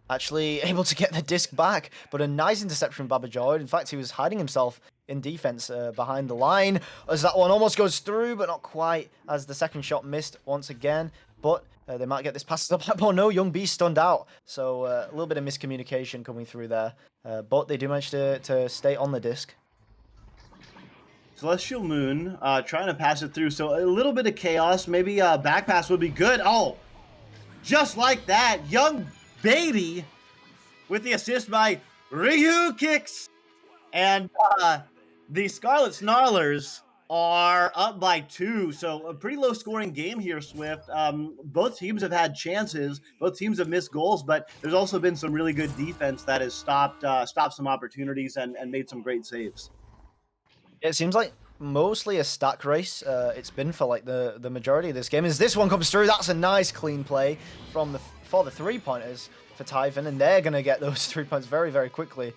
actually able to get the disc back. But a nice interception from Babajaw. In fact, he was hiding himself in defense behind the line, as that one almost goes through, but not quite, as the second shot missed once again. But they might get this past the back. Oh no, Young B stunned out. So a little bit of miscommunication coming through there. But they do manage to stay on the disc. Celestial Moon trying to pass it through. So a little bit of chaos. Maybe a back pass would be good. Oh, just like that. Young Beatty with the assist by Ryu Kicks. And the Scarlet Snarlers are up by 2, so a pretty low scoring game here, Swift. Both teams have had chances, both teams have missed goals, but there's also been some really good defense that has stopped some opportunities and made some great saves. It seems like mostly a stack race. It's been for like the majority of this game. As this one comes through, that's a nice clean play for the 3-pointers for Typhon, and they're going to get those 3 points very, very quickly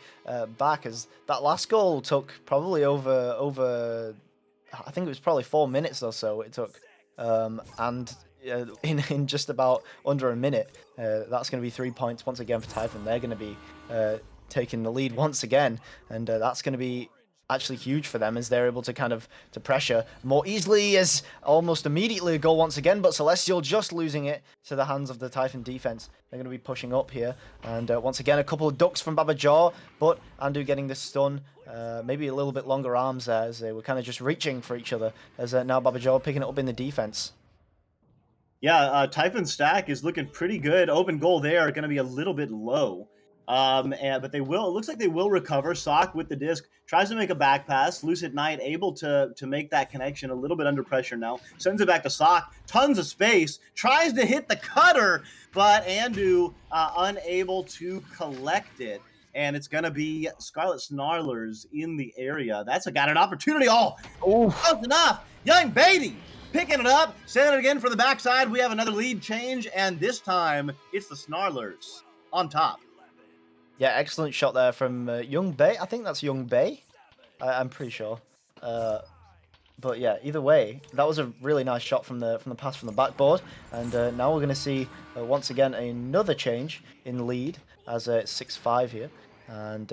back, as that last goal took probably over I think it was probably 4 minutes or so it took, and in just about under a minute, that's going to be 3 points once again for Typhon. They're going to be taking the lead once again, and that's going to be actually huge for them, as they're able to kind of to pressure more easily, as almost immediately a goal once again, but Celestial just losing it to the hands of the Typhon defense. They're going to be pushing up here, and once again a couple of ducks from Babajaw, but Andu getting the stun. Maybe a little bit longer arms there, as they were kind of just reaching for each other, as now Babajaw picking it up in the defense. Yeah, Typhon's stack is looking pretty good. Open goal there, going to be a little bit low. But they will. It looks like they will recover. Sock with the disc tries to make a back pass. Lucid Knight able to make that connection. A little bit under pressure now. Sends it back to Sock. Tons of space. Tries to hit the cutter, but Andu unable to collect it. And it's going to be Scarlet Snarlers in the area. That's got an opportunity. Oh, close enough. Young Beatty picking it up. Sending it again for the backside. We have another lead change, and this time it's the Snarlers on top. Yeah, excellent shot there from Young Bay. I think that's Young Bay. I'm pretty sure. But yeah, either way, that was a really nice shot from the pass from the backboard. And now we're going to see once again another change in lead, as it's 6-5 here. And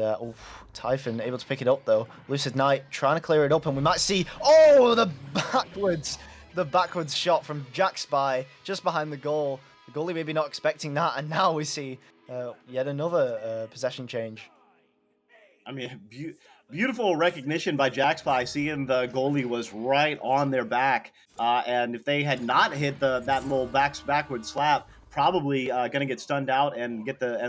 Typhon able to pick it up though. Lucid Knight trying to clear it up, and we might see the backwards shot from JackSpy just behind the goal. The goalie maybe not expecting that, and now we see yet another possession change. I mean, beautiful recognition by JackSpy, seeing the goalie was right on their back, and if they had not hit that little backward slap, probably going to get stunned out and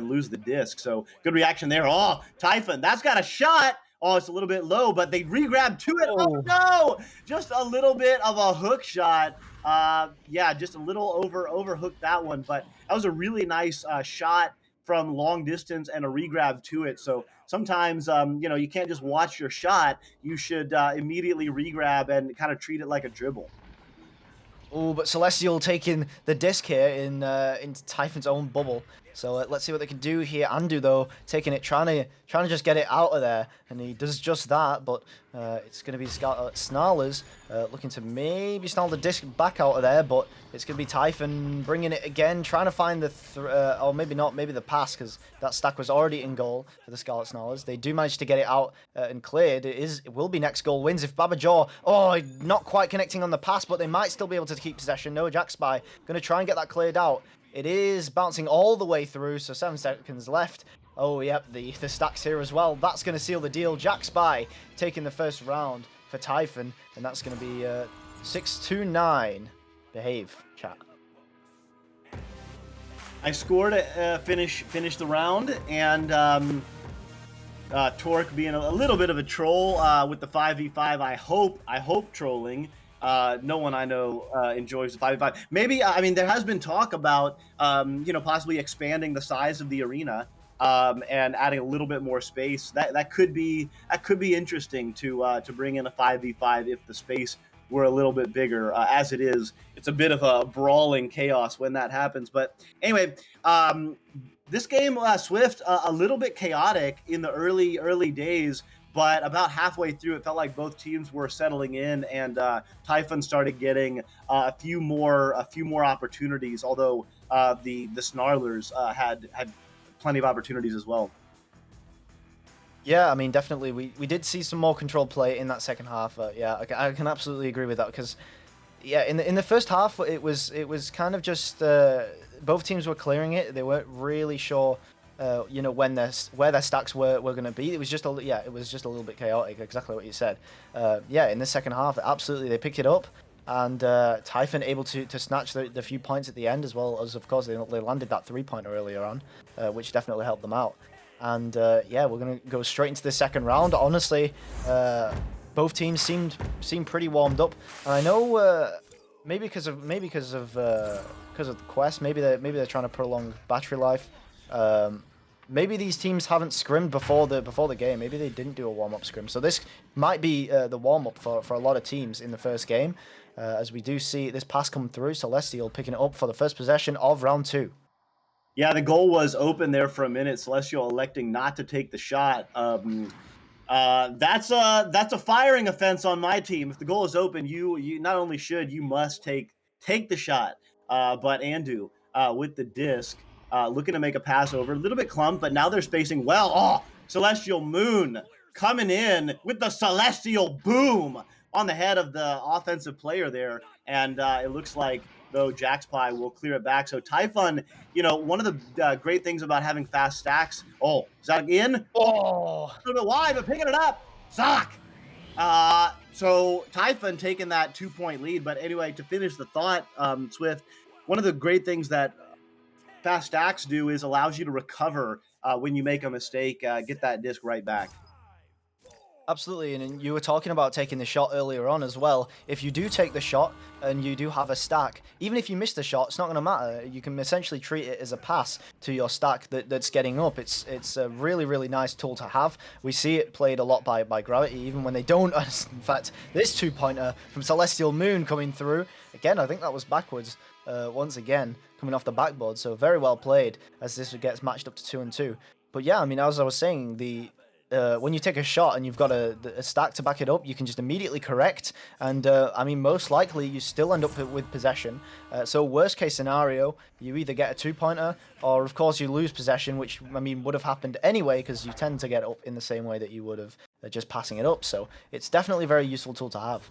lose the disc. So good reaction there. Oh, Typhon, that's got a shot. Oh, it's a little bit low, but they re-grabbed to it. Oh no! Just a little bit of a hook shot Yeah, just a little overhooked that one, but that was a really nice shot from long distance and a regrab to it. So sometimes, you can't just watch your shot. You should immediately regrab and kind of treat it like a dribble. Oh, but Celestial taking the disc here into Typhon's own bubble. So let's see what they can do here. Andu though taking it, trying to just get it out of there, and he does just that. But it's going to be Snarlers looking to maybe snarl the disc back out of there, but it's going to be Typhon bringing it again, trying to find the or maybe not, maybe the pass, because that stack was already in goal for the Scarlet Snarlers. They do manage to get it out and cleared. It will be next goal wins if Babajaw. Oh, not quite connecting on the pass, but they might still be able to keep possession. No, Jack Spy going to try and get that cleared out. It is bouncing all the way through, so 7 seconds left. Oh, yep, the stacks here as well. That's going to seal the deal. Jack Spy taking the first round for Typhon, and that's going to be 6-9. Behave, chat. I scored finish the round, and Torque being a little bit of a troll with the 5v5. I hope trolling. No one I know enjoys the 5v5. Maybe, I mean, there has been talk about possibly expanding the size of the arena and adding a little bit more space. That could be interesting to bring in a 5v5 if the space were a little bit bigger. As it is, it's a bit of a brawling chaos when that happens. But anyway, this game, Swift, a little bit chaotic in the early days, but about halfway through, it felt like both teams were settling in, and Typhon started getting a few more opportunities. Although the Snarlers had plenty of opportunities as well. Yeah, I mean, definitely, we did see some more controlled play in that second half. Yeah, I can absolutely agree with that, because yeah, in the first half, it was kind of just both teams were clearing it. They weren't really sure, where their stacks were going to be. It was just a little bit chaotic. Exactly what you said. Yeah, in the second half, absolutely, they picked it up, and Typhon able to snatch the few points at the end, as well as, of course, they landed that 3-pointer earlier on, which definitely helped them out. And yeah, we're gonna go straight into the second round. Honestly, both teams seemed pretty warmed up, and I know maybe because of the quest, maybe they're trying to prolong battery life. Maybe these teams haven't scrimmed before the game. Maybe they didn't do a warm-up scrim. So this might be the warm-up for a lot of teams in the first game, as we do see this pass come through. Celestial picking it up for the first possession of round 2. Yeah, the goal was open there for a minute. Celestial electing not to take the shot. That's a firing offense on my team. If the goal is open, you not only should, you must take the shot. But Andu with the disc, looking to make a pass over, a little bit clumped, but now they're spacing well. Oh, Celestial Moon coming in with the Celestial Boom on the head of the offensive player there, and it looks like, though, Jaxpie will clear it back. So Typhon, one of the great things about having fast stacks. Oh, is that in? Oh, A little bit wide, but picking it up. Sock. So Typhon taking that 2-point lead. But anyway, to finish the thought, Swift, one of the great things that fast stacks do is allows you to recover when you make a mistake, get that disc right back. absolutely, and you were talking about taking the shot earlier on as well. If you do take the shot and you do have a stack, even if you miss the shot, it's not going to matter. You can essentially treat it as a pass to your stack that's getting up. It's a really, really nice tool to have. We see it played a lot by Gravity, even when they don't. In fact, this 2-pointer from Celestial Moon coming through. Again, I think that was backwards once again, coming off the backboard. So very well played as this gets matched up to 2-2. But yeah, I mean, as I was saying, when you take a shot and you've got a stack to back it up, you can just immediately correct. And I mean, most likely you still end up with possession. So worst case scenario, you either get a 2-pointer or, of course, you lose possession, which, I mean, would have happened anyway, because you tend to get up in the same way that you would have just passing it up. So it's definitely a very useful tool to have.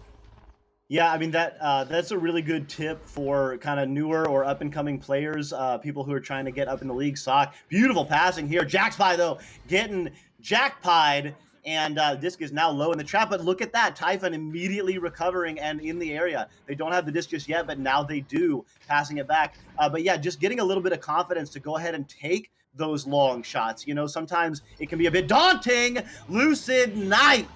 Yeah, I mean, that's a really good tip for kind of newer or up-and-coming players, people who are trying to get up in the league. Sock, beautiful passing here. Jaxpie, though, getting jackpied, and disc is now low in the trap. But look at that, Typhon immediately recovering and in the area. They don't have the disc just yet, but now they do, passing it back. But yeah, just getting a little bit of confidence to go ahead and take those long shots. Sometimes it can be a bit daunting. Lucid Knight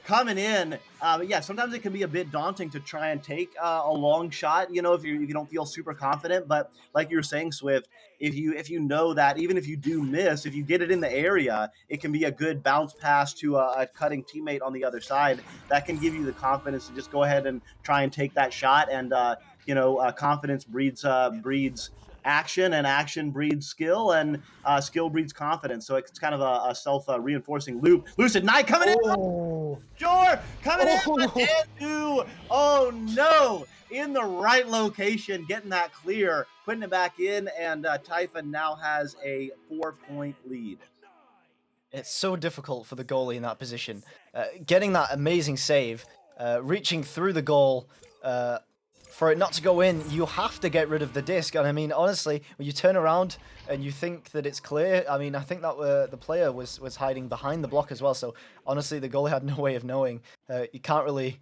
coming in. Yeah, sometimes it can be a bit daunting to try and take a long shot, you know, if you don't feel super confident. But like you were saying, Swift, if you know that even if you do miss, if you get it in the area, it can be a good bounce pass to a cutting teammate on the other side. That can give you the confidence to just go ahead and try and take that shot. And confidence breeds action, and action breeds skill, and skill breeds confidence. So it's kind of a self reinforcing loop. Lucid Knight coming in. Oh. Sure, coming in, but Oh. Andu, oh no, in the right location, getting that clear, putting it back in, and Typhon now has a 4-point lead. It's so difficult for the goalie in that position. Getting that amazing save, reaching through the goal, for it not to go in, you have to get rid of the disc. And I mean, honestly, when you turn around and you think that it's clear, I mean, I think that the player was hiding behind the block as well. So honestly, the goalie had no way of knowing. You can't really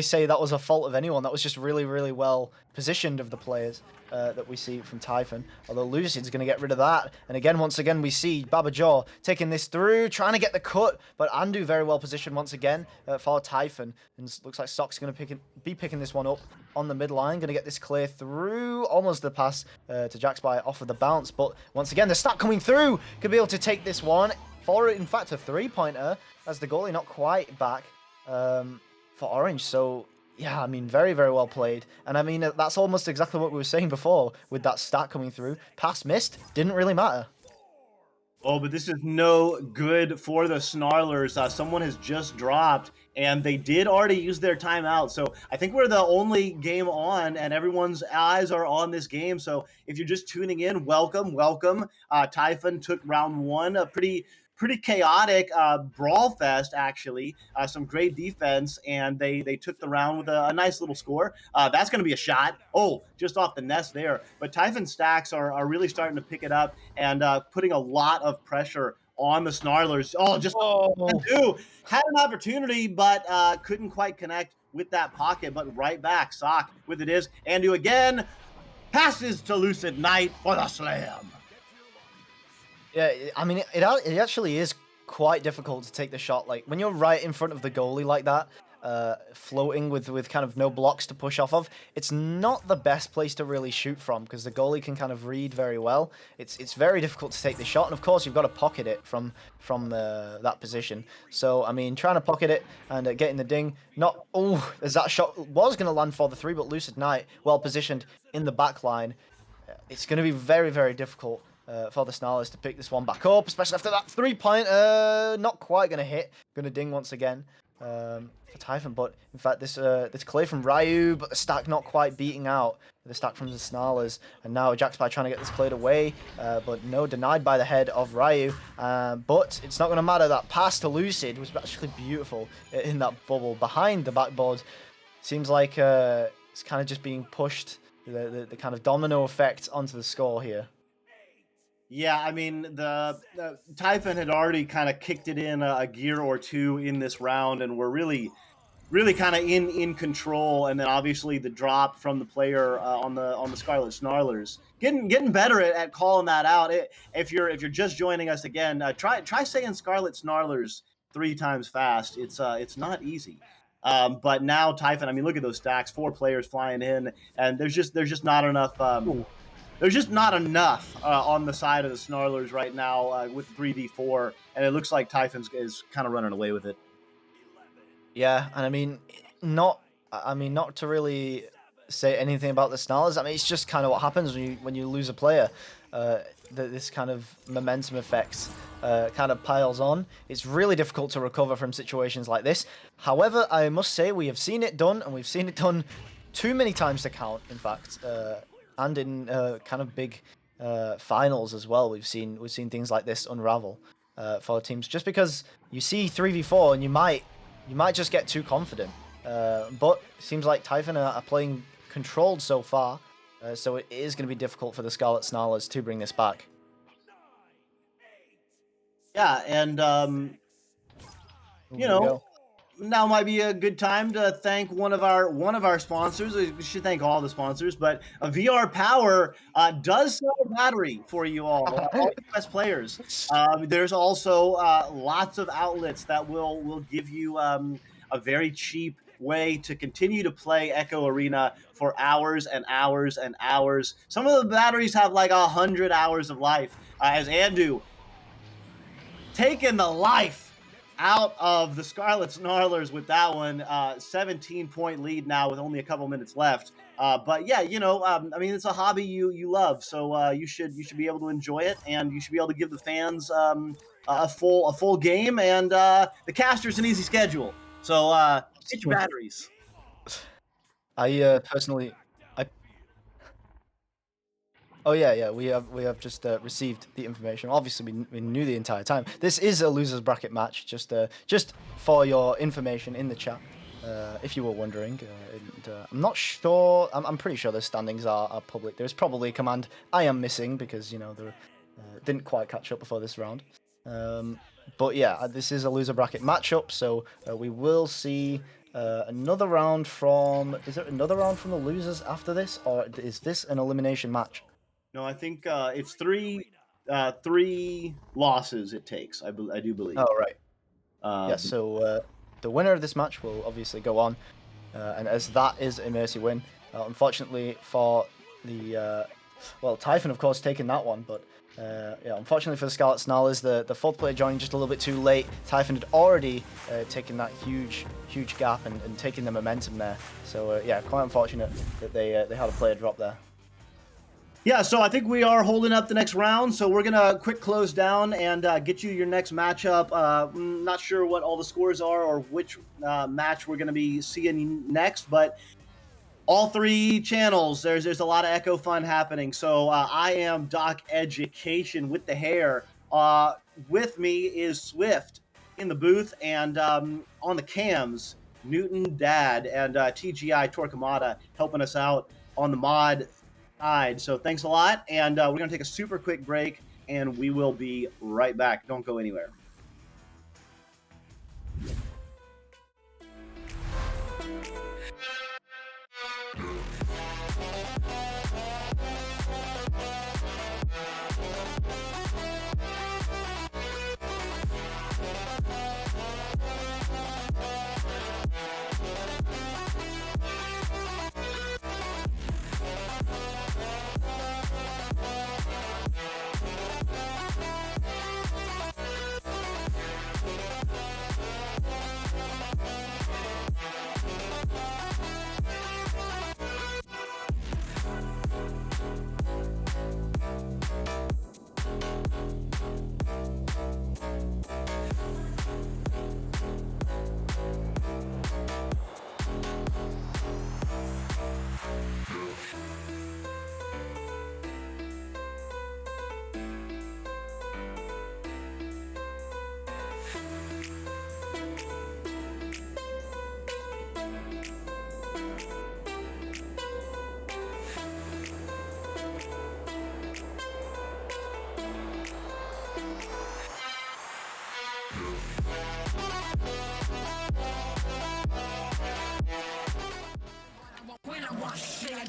say that was a fault of anyone. That was just really, really well positioned of the players that we see from Typhon. Although Lucid's going to get rid of that. And again, once again, we see Babajaw taking this through, trying to get the cut. But Andu very well positioned once again for Typhon. And looks like Sock's going to be picking this one up on the midline. Going to get this clear through. Almost the pass to Jackspy off of the bounce. But once again, the stack coming through. Could be able to take this one. For, in fact, a three-pointer as the goalie not quite back. For Orange. So yeah, I mean, very, very well played. And I mean, that's almost exactly what we were saying before with that stat coming through. Pass missed, didn't really matter. Oh, but this is no good for the Snarlers. Someone has just dropped, and they did already use their timeout. So I think we're the only game on, and everyone's eyes are on this game. So if you're just tuning in, welcome, welcome. Typhon took round one, a pretty chaotic brawl fest, actually. Some great defense, and they took the round with a nice little score. That's going to be a shot. Oh, just off the nest there. But Typhon stacks are really starting to pick it up and putting a lot of pressure on the Snarlers. Oh, just had an opportunity, but couldn't quite connect with that pocket. But right back, Sock with it is. Andu again passes to Lucid Knight for the slam. Yeah, I mean, it actually is quite difficult to take the shot. Like, when you're right in front of the goalie like that, floating with kind of no blocks to push off of, it's not the best place to really shoot from because the goalie can kind of read very well. It's very difficult to take the shot, and of course you've got to pocket it from that position. So I mean, trying to pocket it and getting the ding, not as that shot was going to land for the three, but Lucid Knight well positioned in the back line. It's going to be very, very difficult for the Snarlers to pick this one back up, especially after that three-pointer. Not quite going to hit. Going to ding once again for Typhon. But in fact, this clear from Ryu, but the stack not quite beating out the stack from the Snarlers. And now Jackspy trying to get this cleared away, but no, denied by the head of Ryu. But it's not going to matter. That pass to Lucid was actually beautiful in that bubble behind the backboard. Seems like it's kind of just being pushed. The kind of domino effect onto the score here. Yeah, I mean, the Typhon had already kind of kicked it in a gear or two in this round, and we're really kind of in control. And then obviously the drop from the player on the Scarlet Snarlers, getting better at calling that out. If you're just joining us again, try saying Scarlet Snarlers 3 times fast. It's not easy. But now Typhon, I mean, look at those stacks. 4 players flying in, and there's just not enough. There's just not enough on the side of the Snarlers right now with 3v4, and it looks like Typhon is kind of running away with it. Yeah, and I mean, not to really say anything about the Snarlers. I mean, it's just kind of what happens when you lose a player. This kind of momentum effect kind of piles on. It's really difficult to recover from situations like this. However, I must say we have seen it done, and we've seen it done too many times to count, in fact. And in kind of big finals as well, we've seen things like this unravel for teams. Just because you see 3v4 and you might just get too confident. But it seems like Typhon are playing controlled so far, so it is going to be difficult for the Scarlet Snarlers to bring this back. Yeah, and you know, now might be a good time to thank one of our sponsors. We should thank all the sponsors, but VR Power does sell a battery for you all US players. There's also lots of outlets that will give you a very cheap way to continue to play Echo Arena for hours and hours and hours. Some of the batteries have like 100 hours of life. As Andu taking the life out of the Scarlet Snarlers with that one. 17-point lead now with only a couple minutes left. But yeah, I mean, it's a hobby you love, so you should be able to enjoy it, and you should be able to give the fans a full game, and the caster's an easy schedule. So get your batteries. I personally, I Oh yeah, we have just received the information. Obviously, we knew the entire time. This is a losers bracket match. Just for your information in the chat, if you were wondering. I'm not sure. I'm pretty sure the standings are public. There's probably a command I am missing because they didn't quite catch up before this round. But yeah, this is a loser bracket matchup, so we will see another round from. Is there another round from the losers after this, or is this an elimination match? No, I think it's three losses it takes. I do believe. Oh right. Yeah. So the winner of this match will obviously go on, and as that is a mercy win, unfortunately for the Typhon, of course, taking that one, but. Yeah, unfortunately for the Scarlet Snarlers, the fourth player joining just a little bit too late. Typhon had already taken that huge gap and taken the momentum there. So yeah, quite unfortunate that they had a player drop there. Yeah, so I think we are holding up the next round, so we're going to quick close down and get you your next matchup. Not sure what all the scores are or which match we're going to be seeing next, but all three channels, there's a lot of Echo fun happening. So I am Doc Education with the hair. With me is Swift in the booth, and on the cams, Newton Dad and TGI Torquemada helping us out on the mod side. So thanks a lot, and we're going to take a super quick break, and we will be right back. Don't go anywhere.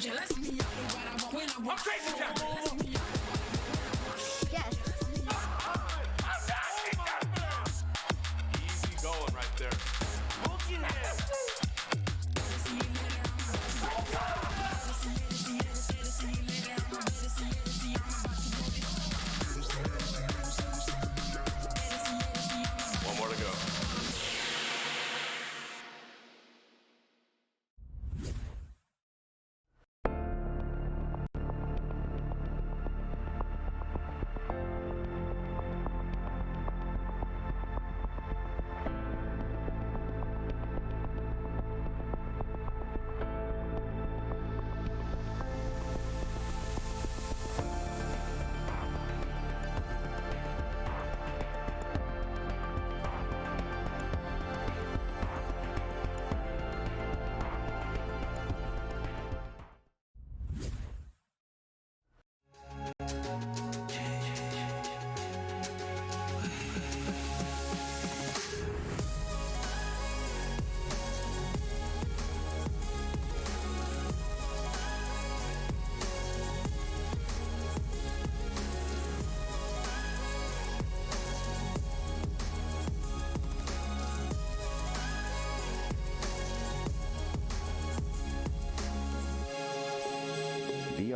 Yes. Easy going right there. One more to go.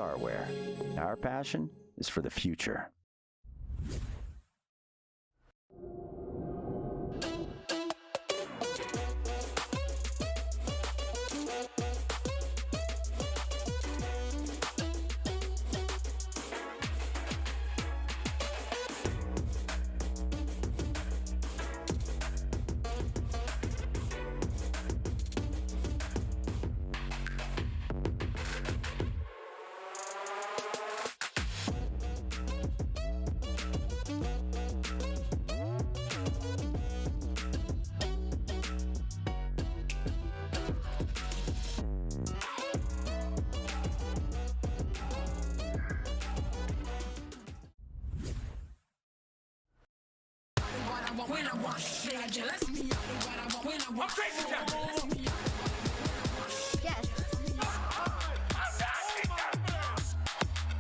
VRware. Our passion is for the future. Yes.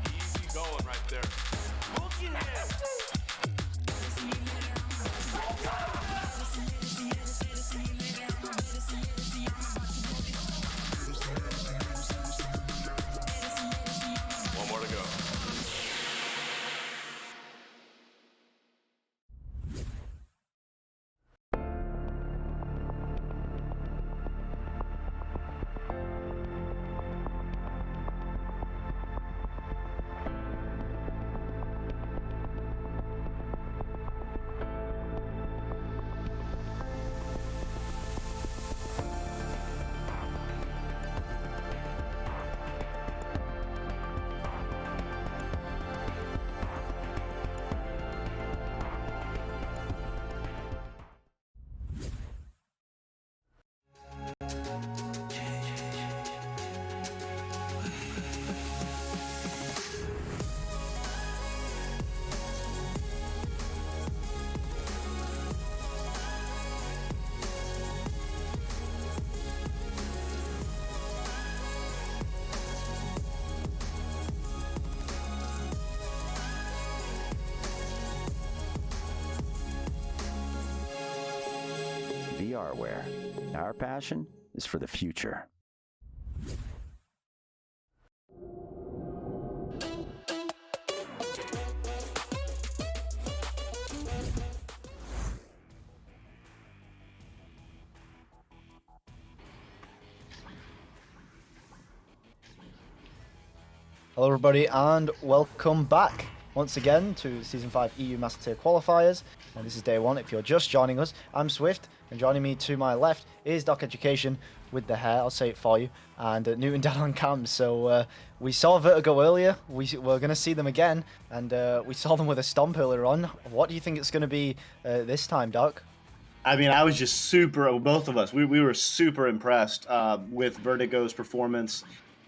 Easy going right there. One more to go. VRware. Our passion is for the future. Hello everybody and welcome back once again to Season 5 EU Master Tier Qualifiers. And this is day 1 if you're just joining us. I'm Swift and joining me to my left is Doc Education with the hair, I'll say it for you, and Newton down on cams. So we saw Vertigo earlier, we're going to see them again, and we saw them with a stomp earlier on. What do you think it's going to be this time, Doc? I mean, I was just both of us, we were super impressed with Vertigo's performance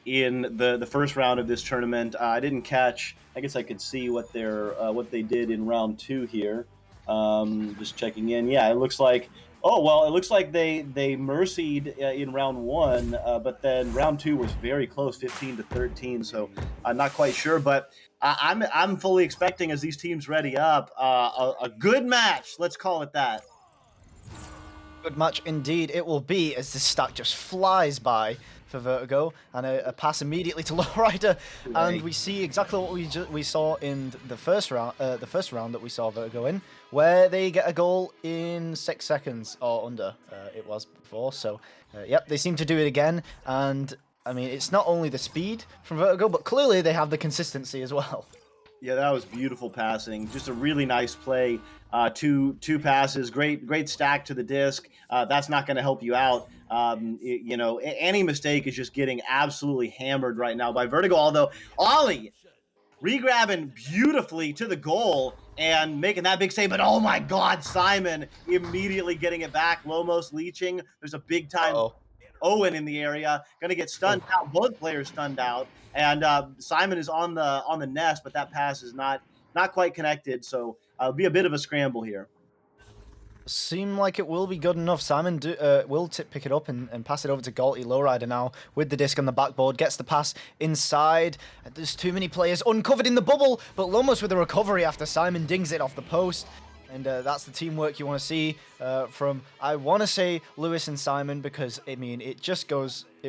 in the first round of this tournament. I didn't catch, I guess I could see what they did in round 2 here. Just checking in. Yeah, it looks like, it looks like they mercied in round 1, but then round 2 was very close, 15-13. So I'm not quite sure, but I'm fully expecting, as these teams ready up, a good match. Let's call it that. Good match indeed it will be, as this stack just flies by for Vertigo, and a pass immediately to Lowrider, and we see exactly what we saw in the first round that we saw Vertigo in, where they get a goal in 6 seconds or under. It was before, so yep, they seem to do it again, and I mean, it's not only the speed from Vertigo, but clearly they have the consistency as well. Yeah, that was beautiful passing. Just a really nice play. Two passes, great stack to the disc. That's not going to help you out. Any mistake is just getting absolutely hammered right now by Vertigo. Although Ollie regrabbing beautifully to the goal and making that big save. But oh my God, Simon immediately getting it back. Lomos leeching. There's a big time Owen in the area, going to get stunned out. Both players stunned out, and Simon is on the nest, but that pass is not quite connected. So it'll be a bit of a scramble here. Seem like it will be good enough. Simon will pick it up and pass it over to Galty. Lowrider now with the disc on the backboard, gets the pass inside. There's too many players uncovered in the bubble, but Lomos with a recovery after Simon dings it off the post. And that's the teamwork you want to see from, I want to say, Lewis and Simon, because, I mean, it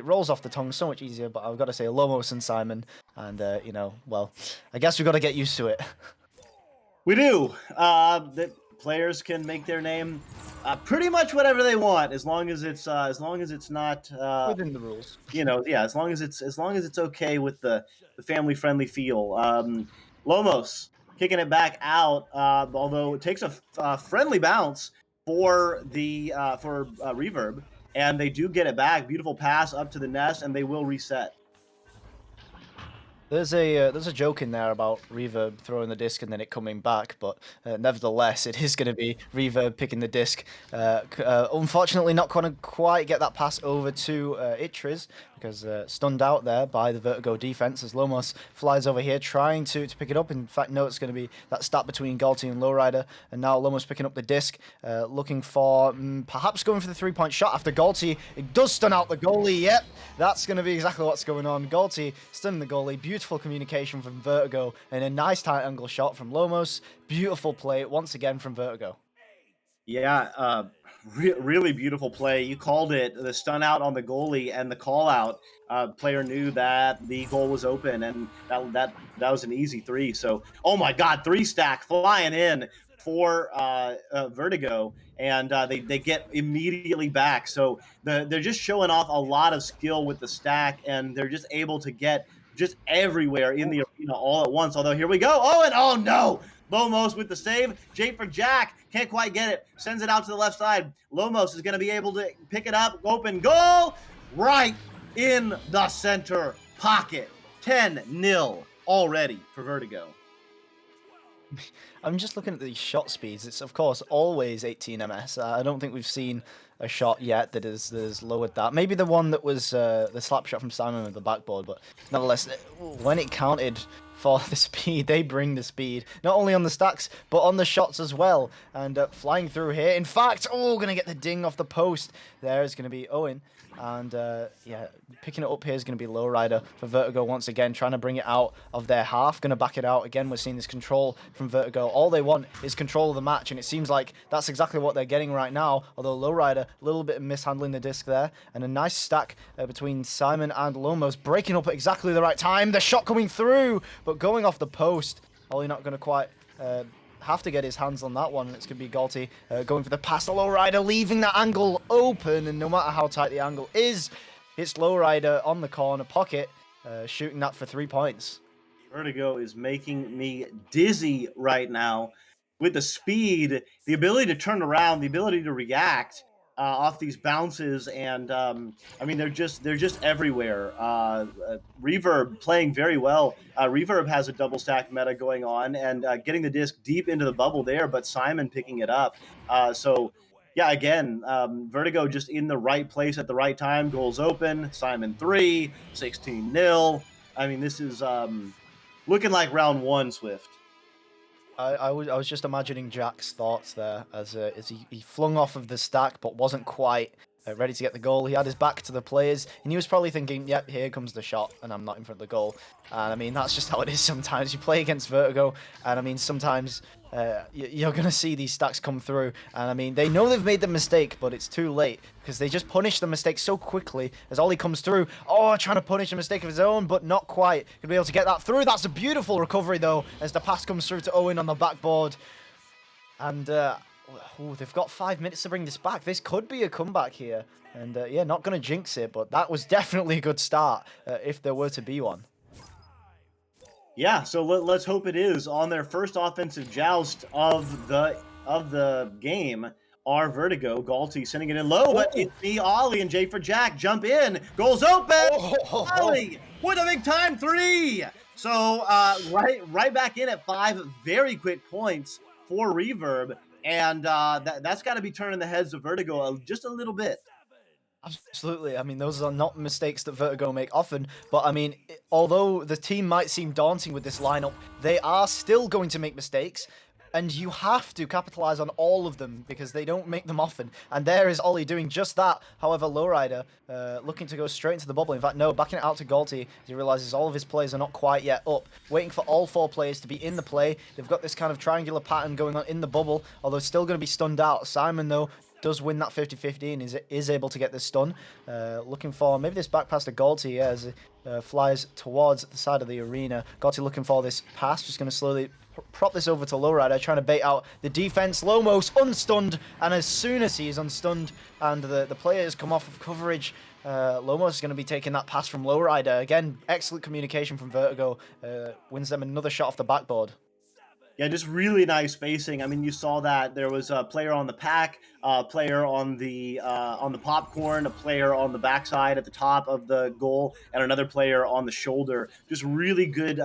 rolls off the tongue so much easier, but I've got to say Lomos and Simon. And, well, I guess we've got to get used to it. We do. The players can make their name pretty much whatever they want, as long as it's not Within the rules. as long as it's okay with the family friendly feel. Lomos kicking it back out, although it takes a friendly bounce for the Reverb, and they do get it back. Beautiful pass up to the nest, and they will reset. There's a joke in there about Reverb throwing the disc and then it coming back, but nevertheless, it is going to be Reverb picking the disc. Unfortunately, not going to quite get that pass over to Itriz, because stunned out there by the Vertigo defense as Lomos flies over here trying to pick it up. In fact, no, it's going to be that stat between Galti and Lowrider, and now Lomos picking up the disc, looking for perhaps going for the 3-point shot after Galti. It does stun out the goalie. Yep, that's going to be exactly what's going on. Galti stunning the goalie. Beautiful communication from Vertigo and a nice tight angle shot from Lomos. Beautiful play once again from Vertigo. Yeah, really beautiful play. You called it, the stun out on the goalie and the call out. Player knew that the goal was open, and that was an easy 3. So, oh my God, 3 stack flying in for Vertigo, and they get immediately back. So they're just showing off a lot of skill with the stack, and they're just able to get just everywhere in the arena all at once. Although here we go. Oh no! Lomos with the save. J for Jack. Can't quite get it. Sends it out to the left side. Lomos is going to be able to pick it up. Open goal. Right in the center pocket. 10-0 already for Vertigo. I'm just looking at the shot speeds. It's, of course, always 18 ms. I don't think we've seen a shot yet that has lowered that. Maybe the one that was the slap shot from Simon with the backboard, but nonetheless, when it counted for the speed, they bring the speed, not only on the stacks, but on the shots as well. And flying through here. In fact, going to get the ding off the post. There is going to be Owen. And yeah, picking it up here is going to be Lowrider for Vertigo once again, trying to bring it out of their half, going to back it out. Again, we're seeing this control from Vertigo. All they want is control of the match, and it seems like that's exactly what they're getting right now, although Lowrider, a little bit of mishandling the disc there, and a nice stack between Simon and Lomos, breaking up at exactly the right time. The shot coming through, but going off the post. Ollie not going to quite have to get his hands on that one, and it's going to be Galti going for the pass to Lowrider, leaving that angle open, and no matter how tight the angle is, it's Lowrider on the corner pocket, shooting that for 3 points. Vertigo is making me dizzy right now with the speed, the ability to turn around, the ability to react off these bounces, and I mean they're just everywhere. Reverb playing very well. Reverb has a double stack meta going on and getting the disc deep into the bubble there, but Simon picking it up. So yeah, again, Vertigo just in the right place at the right time. Goals open. Simon 3, 16-0. I mean, this is looking like round 1, Swift. I was just imagining Jack's thoughts there as he flung off of the stack but wasn't quite ready to get the goal. He had his back to the players and he was probably thinking, yep, here comes the shot and I'm not in front of the goal. And I mean, that's just how it is sometimes. You play against Vertigo, and I mean, sometimes you're going to see these stacks come through. And I mean, they know they've made the mistake, but it's too late because they just punish the mistake so quickly as Ollie comes through. Trying to punish a mistake of his own, but not quite. Going to be able to get that through. That's a beautiful recovery, though, as the pass comes through to Owen on the backboard. And they've got 5 minutes to bring this back. This could be a comeback here. And yeah, not going to jinx it, but that was definitely a good start if there were to be one. Yeah, so let's hope it is. On their first offensive joust of the game are Vertigo. Galti sending it in low, but it's me, Ollie, and J for Jack jump in. Goals open! Ollie with a big time 3! So right back in at 5 very quick points for Reverb, and that's got to be turning the heads of Vertigo just a little bit. Absolutely. I mean, those are not mistakes that Vertigo make often, but I mean, although the team might seem daunting with this lineup, they are still going to make mistakes. and you have to capitalize on all of them because they don't make them often. And there is Ollie doing just that. However, Lowrider looking to go straight into the bubble. In fact, no, backing it out to Galti as he realizes all of his players are not quite yet up. Waiting for all 4 players to be in the play. They've got this kind of triangular pattern going on in the bubble, although still going to be stunned out. Simon, though, does win that 50-50 and is able to get the stun. Looking for maybe this back pass to Galti as he flies towards the side of the arena. Galti looking for this pass, just going to slowly prop this over to Lowrider, trying to bait out the defense. Lomos unstunned, and as soon as he is unstunned and the players come off of coverage, Lomos is going to be taking that pass from Lowrider. Again, excellent communication from Vertigo. Wins them another shot off the backboard. Yeah, just really nice spacing. I mean, you saw that there was a player on the pack, a player on the popcorn, a player on the backside at the top of the goal, and another player on the shoulder. Just really good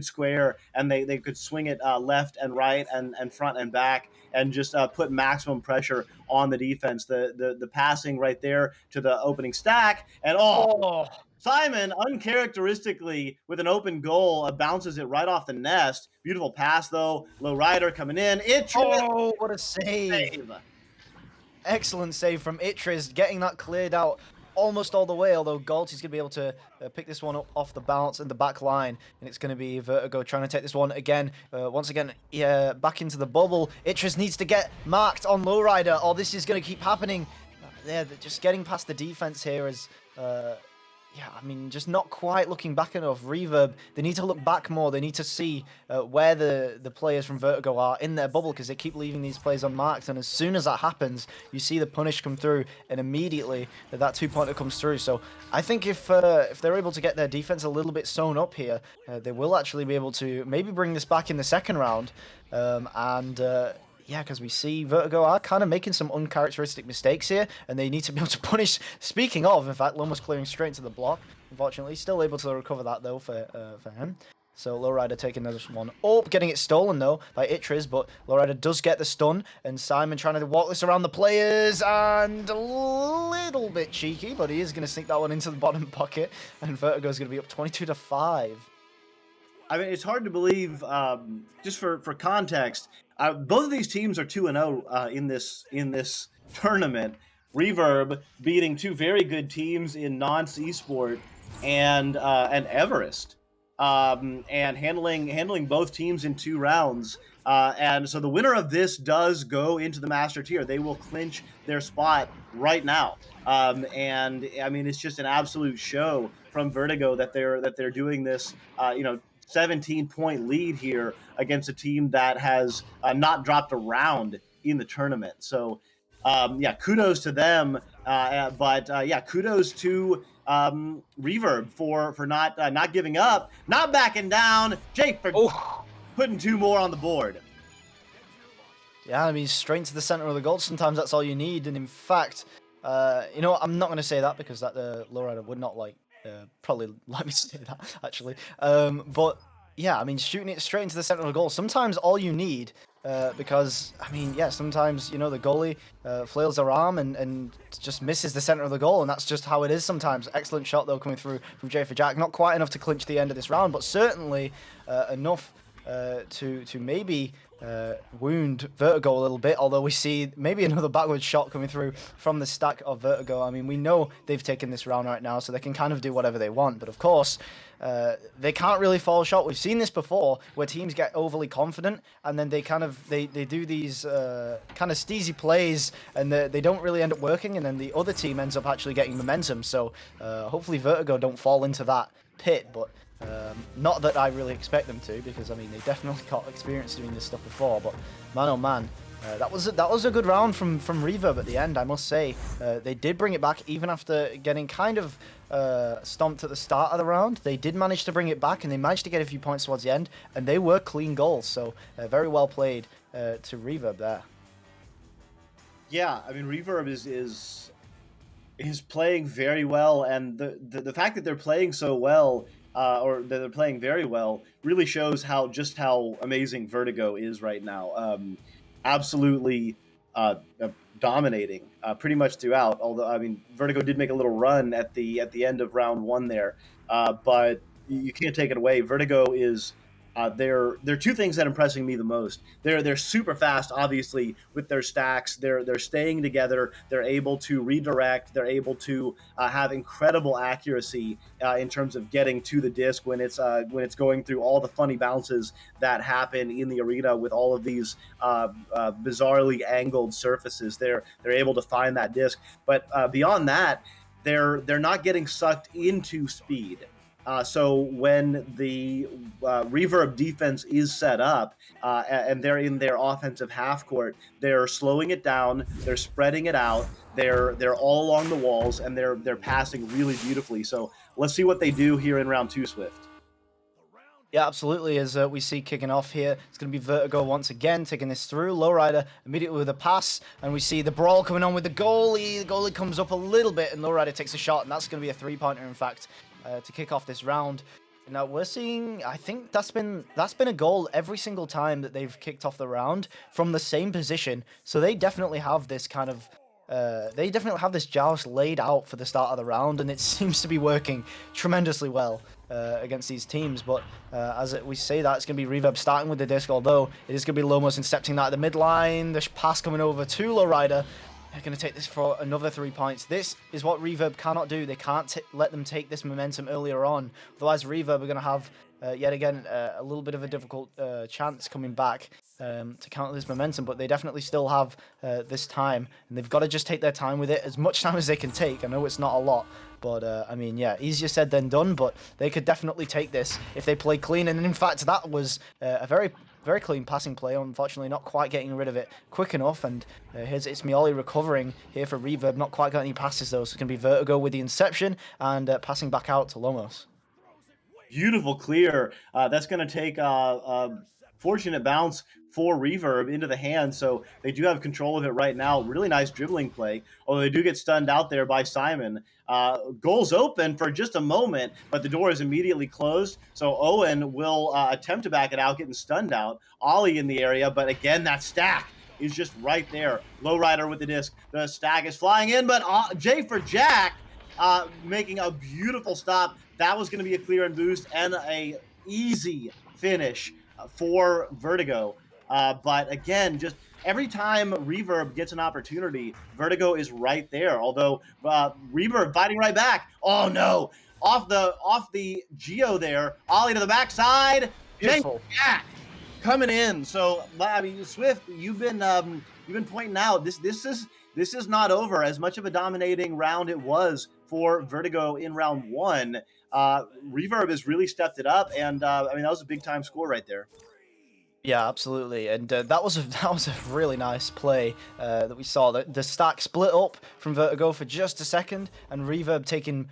square, and they could swing it left and right and front and back, and just put maximum pressure on the defense. The passing right there to the opening stack, and Simon, uncharacteristically, with an open goal, bounces it right off the nest. Beautiful pass, though. Lowrider coming in. Oh, what a save. Excellent save from Itriz, getting that cleared out almost all the way, although Galti's going to be able to pick this one up off the bounce in the back line, and it's going to be Vertigo trying to take this one again. Once again, back into the bubble. Itriz needs to get marked on Lowrider, or this is going to keep happening. Just getting past the defense here is... yeah, I mean, just not quite looking back enough. Reverb, they need to look back more. They need to see where the players from Vertigo are in their bubble, because they keep leaving these players unmarked. And as soon as that happens, you see the punish come through, and immediately that 2-pointer comes through. So I think if they're able to get their defense a little bit sewn up here, they will actually be able to maybe bring this back in the second round. Yeah, because we see Vertigo are kind of making some uncharacteristic mistakes here, and they need to be able to punish. Speaking of, in fact, Loma's clearing straight into the block. Unfortunately, still able to recover that, though, for him. So Lowrider taking this one up, getting it stolen, though, by Itriz, but Lowrider does get the stun, and Simon trying to walk this around the players, and a little bit cheeky, but he is going to sneak that one into the bottom pocket, and Vertigo's going to be up 22-5. I mean, it's hard to believe, just for context, both of these teams are 2-0 in this tournament. Reverb beating 2 very good teams in non-C-sport and Everest, and handling both teams in 2 rounds. And so the winner of this does go into the master tier. They will clinch their spot right now. And I mean, it's just an absolute show from Vertigo that they're doing this. 17-point lead here against a team that has not dropped a round in the tournament. So, kudos to them. But kudos to Reverb for not giving up, not backing down. Jake for putting 2 more on the board. Yeah, I mean, straight into the center of the goal. Sometimes that's all you need. And in fact, I'm not going to say that because that Lowrider would not probably let me say that, actually. But yeah, I mean, shooting it straight into the center of the goal, sometimes all you need, because, I mean, yeah, sometimes, the goalie flails their arm and just misses the center of the goal, and that's just how it is sometimes. Excellent shot, though, coming through from J for Jack. Not quite enough to clinch the end of this round, but certainly enough to maybe wound Vertigo a little bit, although we see maybe another backward shot coming through from the stack of Vertigo. I mean, we know they've taken this round right now, so they can kind of do whatever they want, but of course, they can't really fall short. We've seen this before, where teams get overly confident, and then they do these kind of steezy plays, and they don't really end up working, and then the other team ends up actually getting momentum, so hopefully Vertigo don't fall into that pit, but not that I really expect them to, because I mean they definitely got experience doing this stuff before. But man, oh man, that was a good round from Reverb at the end, I must say. They did bring it back even after getting kind of stomped at the start of the round. They did manage to bring it back, and they managed to get a few points towards the end, and they were clean goals. So very well played to Reverb there. Yeah, I mean Reverb is playing very well, and the fact that they're playing so well. Or that they're playing very well, really shows how amazing Vertigo is right now. Absolutely dominating pretty much throughout. Although I mean, Vertigo did make a little run at the end of round 1 there, but you can't take it away. Vertigo is They're two things that are impressing me the most. They're super fast, obviously, with their stacks. They're staying together. They're able to redirect. They're able to have incredible accuracy in terms of getting to the disc when it's going through all the funny bounces that happen in the arena with all of these bizarrely angled surfaces. They're able to find that disc, but beyond that, they're not getting sucked into speed. So when the reverb defense is set up and they're in their offensive half court, they're slowing it down, they're spreading it out, they're all along the walls, and they're passing really beautifully. So let's see what they do here in round 2, Swift. Yeah, absolutely. As we see kicking off here, it's going to be Vertigo once again taking this through. Lowrider immediately with a pass, and we see the brawl coming on with the goalie. The goalie comes up a little bit, and Lowrider takes a shot, and that's going to be a 3-pointer, in fact, to kick off this round. Now we're seeing, I think that's been a goal every single time that they've kicked off the round from the same position. So they definitely have this kind of they definitely have this joust laid out for the start of the round, and it seems to be working tremendously well against these teams. But we say that, it's going to be Reverb starting with the disc, although it is going to be Lomos intercepting that at the midline. The pass coming over to Lowrider. They're going to take this for another 3 points. This is what Reverb cannot do. They can't let them take this momentum earlier on. Otherwise, Reverb are going to have, yet again, a little bit of a difficult chance coming back to counter this momentum. But they definitely still have this time. And they've got to just take their time with it, as much time as they can take. I know it's not a lot. But, I mean, yeah, easier said than done. But they could definitely take this if they play clean. And in fact, that was a very clean passing play, unfortunately not quite getting rid of it quick enough. And here's It's Mioli recovering here for Reverb. Not quite got any passes though, so it's going to be Vertigo with the inception and passing back out to Lomos. Beautiful clear. That's going to take a fortunate bounce for Reverb into the hand, so they do have control of it right now. Really nice dribbling play, although they do get stunned out there by Simon. Goals open for just a moment, but the door is immediately closed, so Owen will attempt to back it out, getting stunned out. Ollie in the area, but again, that stack is just right there. Lowrider with the disc. The stack is flying in, but J for Jack making a beautiful stop. That was going to be a clear and boost and a easy finish for Vertigo. But again, just every time Reverb gets an opportunity, Vertigo is right there. Although Reverb fighting right back. Oh no! Off the Geo there. Ollie to the backside. Beautiful. Jack coming in. So I mean, Swift, you've been pointing out this is not over. As much of a dominating round it was for Vertigo in round 1, Reverb has really stepped it up, and I mean, that was a big time score right there. Yeah, absolutely, and that was a really nice play that we saw. The stack split up from Vertigo for just a second, and Reverb taking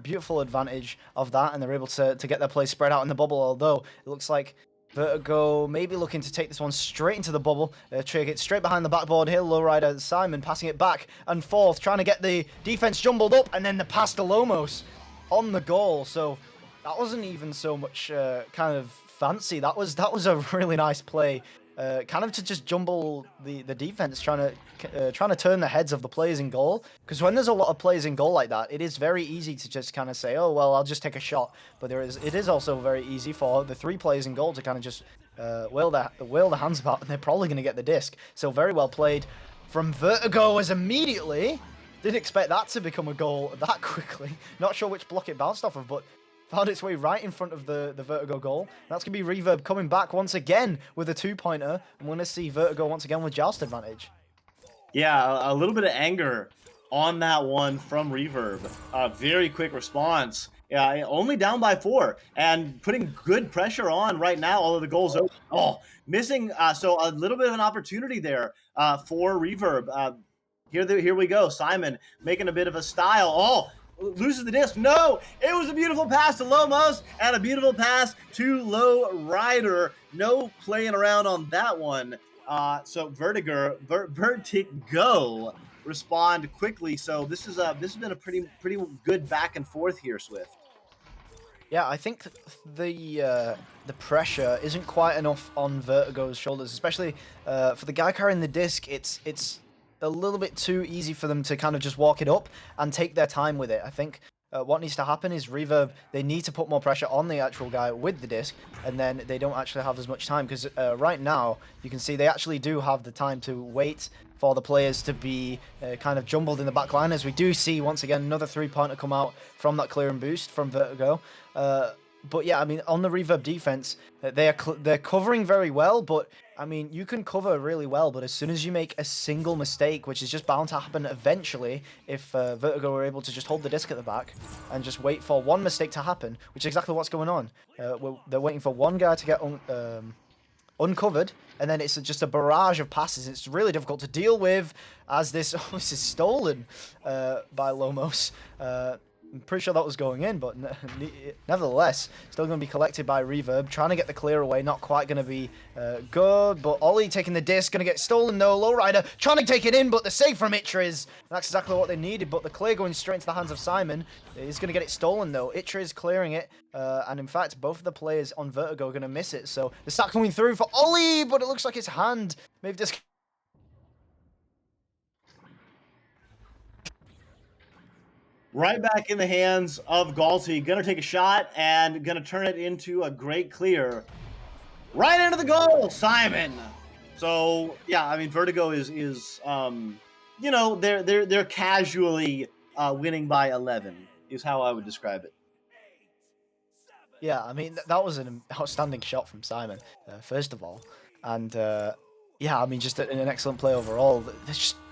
beautiful advantage of that, and they're able to get their play spread out in the bubble. Although it looks like Vertigo maybe looking to take this one straight into the bubble, trick it straight behind the backboard here. Lowrider Simon passing it back and forth, trying to get the defense jumbled up, and then the pass to Lomos on the goal. So that wasn't even so much kind of fancy. That was a really nice play, kind of to just jumble the defense, trying to turn the heads of the players in goal. Because when there's a lot of players in goal like that, it is very easy to just kind of say, oh well, I'll just take a shot. But it is also very easy for the 3 players in goal to kind of just wheel their hands about, and they're probably going to get the disc. So very well played from Vertigo, as immediately didn't expect that to become a goal that quickly. Not sure which block it bounced off of, but found its way right in front of the Vertigo goal. That's going to be Reverb coming back once again with a 2-pointer. I'm going to see Vertigo once again with joust advantage. Yeah, a little bit of anger on that one from Reverb. Very quick response. Yeah, only down by 4 and putting good pressure on right now, although the goal's open. Oh, missing. So a little bit of an opportunity there for Reverb. Here we go. Simon making a bit of a style. Oh, loses the disc. No, it was a beautiful pass to Lomos and a beautiful pass to Lowrider. No playing around on that one. So Vertigo respond quickly. So this has been a pretty good back and forth here, Swift. Yeah, I think the pressure isn't quite enough on Vertigo's shoulders, especially for the guy carrying the disc. It's a little bit too easy for them to kind of just walk it up and take their time with it. I think what needs to happen is Reverb, they need to put more pressure on the actual guy with the disc, and then they don't actually have as much time, because right now, you can see they actually do have the time to wait for the players to be kind of jumbled in the back line, as we do see, once again, another three-pointer come out from that clear and boost from Vertigo. But yeah, I mean, on the Reverb defense, they're covering very well, but I mean, you can cover really well, but as soon as you make a single mistake, which is just bound to happen eventually, if Vertigo are able to just hold the disc at the back and just wait for one mistake to happen, which is exactly what's going on. They're waiting for one guy to get uncovered, and then it's just a barrage of passes. It's really difficult to deal with, as this this is stolen by Lomos. I'm pretty sure that was going in, but nevertheless, still going to be collected by Reverb. Trying to get the clear away, not quite going to be good, but Ollie taking the disc, going to get stolen though. Lowrider trying to take it in, but the save from Itriz. That's exactly what they needed, but the clear going straight into the hands of Simon. He's going to get it stolen though. Itriz clearing it, and in fact, both of the players on Vertigo are going to miss it. So the stack coming through for Ollie, but it looks like his hand may have just... Right back in the hands of Galti. Gonna take a shot and gonna turn it into a great clear. Right into the goal, Simon. So yeah, I mean, Vertigo is you know, they're casually winning by 11 is how I would describe it. Yeah, I mean, that was an outstanding shot from Simon, first of all. And yeah, I mean, just an excellent play overall.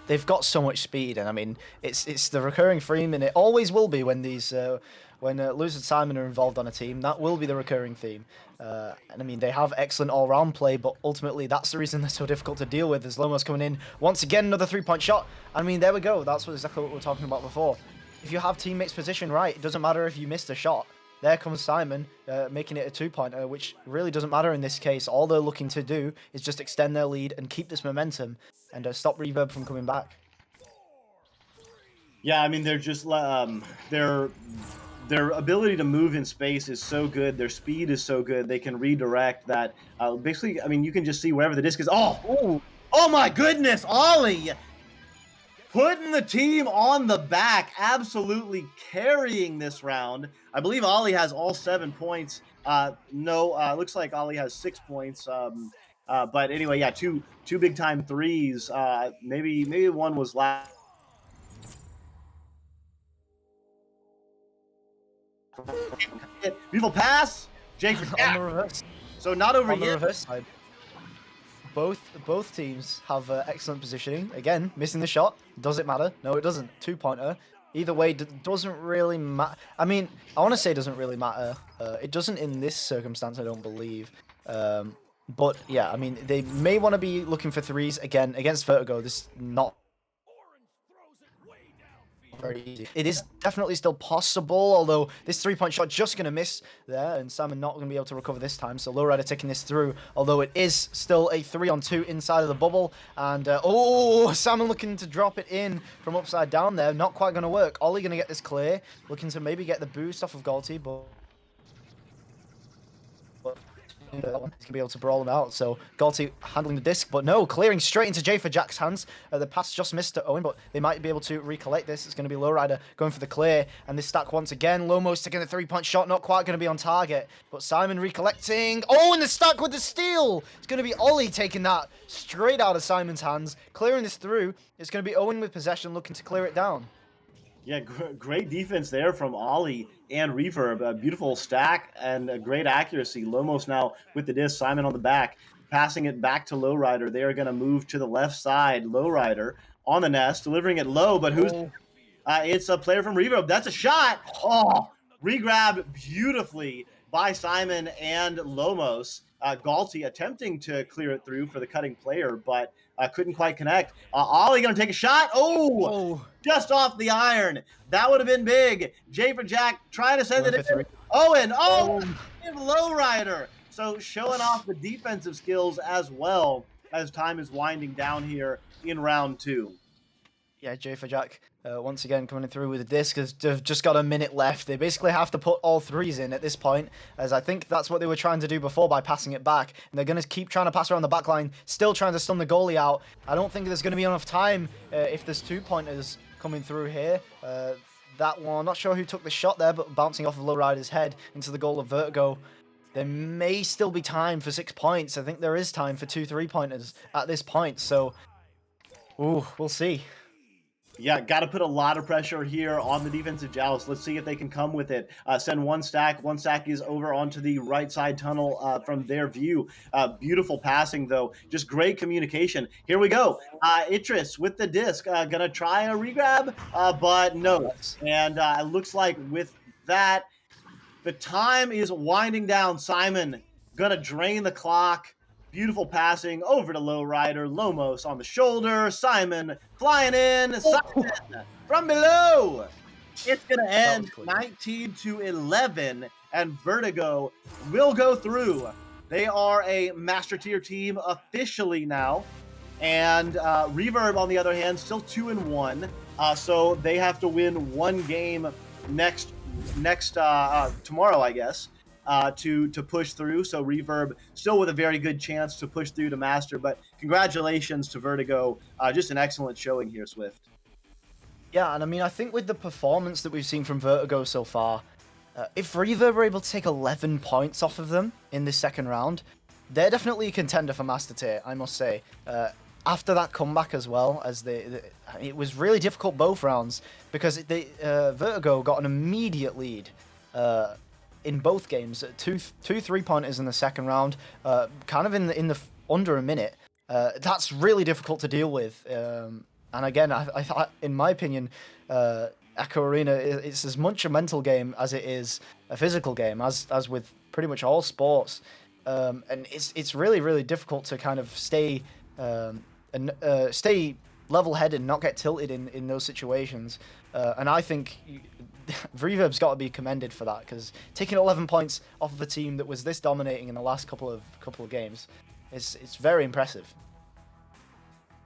They've got so much speed, and I mean, it's the recurring theme, and it always will be when these when Luz and Simon are involved on a team. That will be the recurring theme. And I mean, they have excellent all-round play, but ultimately that's the reason they're so difficult to deal with. As Lomos coming in once again, another three-point shot. I mean, there we go. That's exactly what we were talking about before. If you have teammates positioned right, it doesn't matter if you missed a shot. There comes Simon, making it a two-pointer, which really doesn't matter in this case. All they're looking to do is just extend their lead and keep this momentum and stop Reverb from coming back. Yeah, I mean, they're just their ability to move in space is so good. Their speed is so good. They can redirect that. Basically, I mean, you can just see wherever the disc is. Oh my goodness, Ollie! Putting the team on the back, absolutely carrying this round. I believe Ollie has all 7 points. Looks like Ollie has 6 points. But anyway, yeah, two big time threes. Maybe one was last. Beautiful pass, Jake for On the reverse. So not over On the yet. reverse side. Both teams have excellent positioning. Again, missing the shot. Does it matter? No, it doesn't. Two-pointer. Either way, doesn't really matter. I mean, I want to say it doesn't really matter. It doesn't in this circumstance, I don't believe. But yeah, I mean, they may want to be looking for threes again against Vertigo. This is not very easy. It is definitely still possible, although this three-point shot just going to miss there, and Simon not going to be able to recover this time, so Lowrider taking this through, although it is still a 3-on-2 inside of the bubble, and Simon looking to drop it in from upside down there, not quite going to work. Ollie going to get this clear, looking to maybe get the boost off of Galti, but he's going to be able to brawl him out. So Galti handling the disc, but no, clearing straight into Jay for Jack's hands. The pass just missed to Owen, but they might be able to recollect this. It's going to be Lowrider going for the clear, and this stack once again. Lomos taking the three-point shot, not quite going to be on target, but Simon recollecting. Oh, and the stack with the steal! It's going to be Ollie taking that straight out of Simon's hands, clearing this through. It's going to be Owen with possession, looking to clear it down. Yeah, great defense there from Ollie and Reverb. A beautiful stack and a great accuracy. Lomos now with the disc, Simon on the back, passing it back to Lowrider. They are going to move to the left side. Lowrider on the nest, delivering it low, but who's... it's a player from Reverb. That's a shot! Oh, regrabbed beautifully by Simon and Lomos. Galti attempting to clear it through for the cutting player, but couldn't quite connect. Ollie going to take a shot. Oh, just off the iron. That would have been big. Jay for Jack trying to send it in. Owen, Lowrider. So showing off the defensive skills as well as time is winding down here in round 2. Yeah, Jay for Jack once again coming through with the disc. They've just got a minute left. They basically have to put all threes in at this point, as I think that's what they were trying to do before by passing it back. And they're going to keep trying to pass around the back line, still trying to stun the goalie out. I don't think there's going to be enough time if there's two-pointers coming through here. that one. Not sure who took the shot there, but bouncing off of Lowrider's head into the goal of Vertigo. There may still be time for 6 points. I think there is time for 2 3-pointers at this point. So, ooh, we'll see. Yeah, got to put a lot of pressure here on the defensive Joust. Let's see if they can come with it. Send one stack. One stack is over onto the right side tunnel from their view. Beautiful passing, though. Just great communication. Here we go. Itris with the disc. Gonna try a regrab, but no. And it looks like with that, the time is winding down. Simon gonna drain the clock. Beautiful passing over to Lowrider. Lomos on the shoulder. Simon flying in. Simon from below. It's going to end 19-11, and Vertigo will go through. They are a Master Tier team officially now. And Reverb, on the other hand, still 2-1. So they have to win one game next tomorrow, I guess. To push through. So Reverb still with a very good chance to push through to Master, but congratulations to Vertigo. Just an excellent showing here, Swift. Yeah, and I mean, I think with the performance that we've seen from Vertigo so far, if Reverb are able to take 11 points off of them in this second round, they're definitely a contender for Master Tier, I must say. After that comeback as well, as it was really difficult both rounds, because Vertigo got an immediate lead in both games, two 3-pointers in the second round, kind of in the under a minute. That's really difficult to deal with. And again, I thought, in my opinion, Echo Arena, it's as much a mental game as it is a physical game, as with pretty much all sports. And it's really, really difficult to kind of stay level-headed and not get tilted in those situations. And I think Reverb's got to be commended for that, because taking 11 points off of a team that was this dominating in the last couple of games, it's very impressive.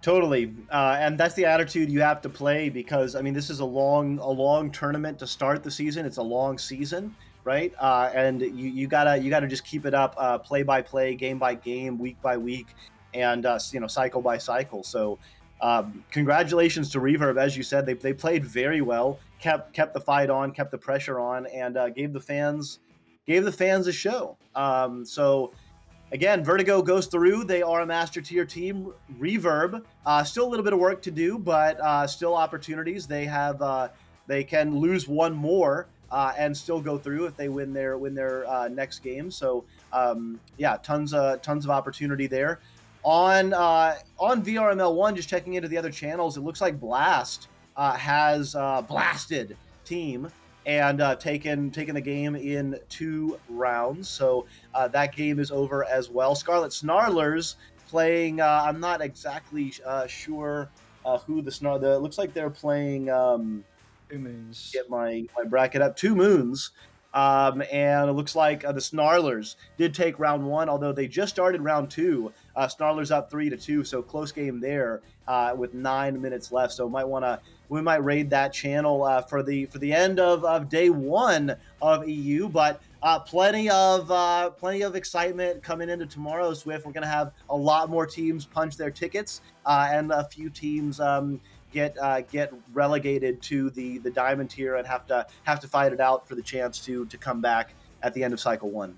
Totally, and that's the attitude you have to play, because I mean, this is a long tournament to start the season. It's a long season, right? And you gotta just keep it up, play by play, game by game, week by week, and cycle by cycle. So congratulations to Reverb. As you said, they played very well, kept the fight on, kept the pressure on, and gave the fans a show. So again, Vertigo goes through. They are a Master Tier team. Reverb, still a little bit of work to do, but still opportunities. They can lose one more and still go through if they win their next game. So tons of opportunity there. On VRML 1, just checking into the other channels, it looks like Blast has blasted team and taken the game in 2 rounds. So that game is over as well. Scarlet Snarlers playing, I'm not exactly sure who the Snarler, looks like they're playing, 2 Moons. Get my bracket up, 2 Moons. And it looks like the Snarlers did take round 1, although they just started round 2. Snarlers up 3-2, so close game there with 9 minutes left. So we might raid that channel for the end of day 1 of EU. But plenty of excitement coming into tomorrow, Swift. We're gonna have a lot more teams punch their tickets, and a few teams get relegated to the diamond tier and have to fight it out for the chance to come back at the end of cycle 1.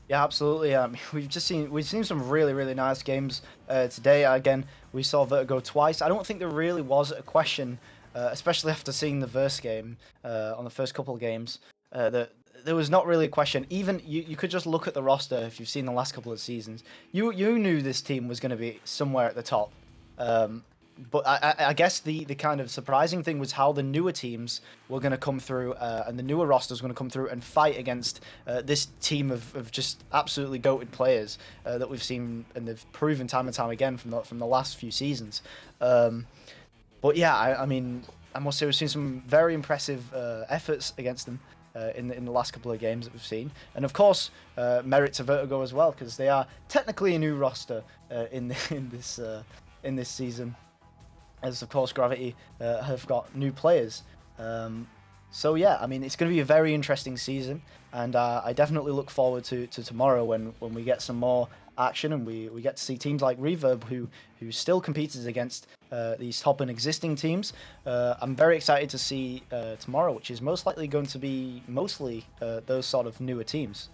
Yeah, absolutely. We've seen some really, really nice games today. Again, we saw Vertigo twice. I don't think there really was a question, especially after seeing the Verse game on the first couple of games. That there was not really a question. Even you could just look at the roster if you've seen the last couple of seasons. You knew this team was going to be somewhere at the top. But I guess the kind of surprising thing was how the newer teams were going to come through, and the newer rosters were going to come through and fight against this team of just absolutely goated players that we've seen and they've proven time and time again from the last few seasons. But yeah, I mean, I must say we've seen some very impressive efforts against them in the last couple of games that we've seen, and of course, merit to Vertigo as well, because they are technically a new roster in this season. As of course Gravity have got new players. So yeah, I mean, it's going to be a very interesting season, and I definitely look forward to tomorrow when we get some more action, and we get to see teams like Reverb who still competes against these top and existing teams. I'm very excited to see tomorrow, which is most likely going to be mostly those sort of newer teams.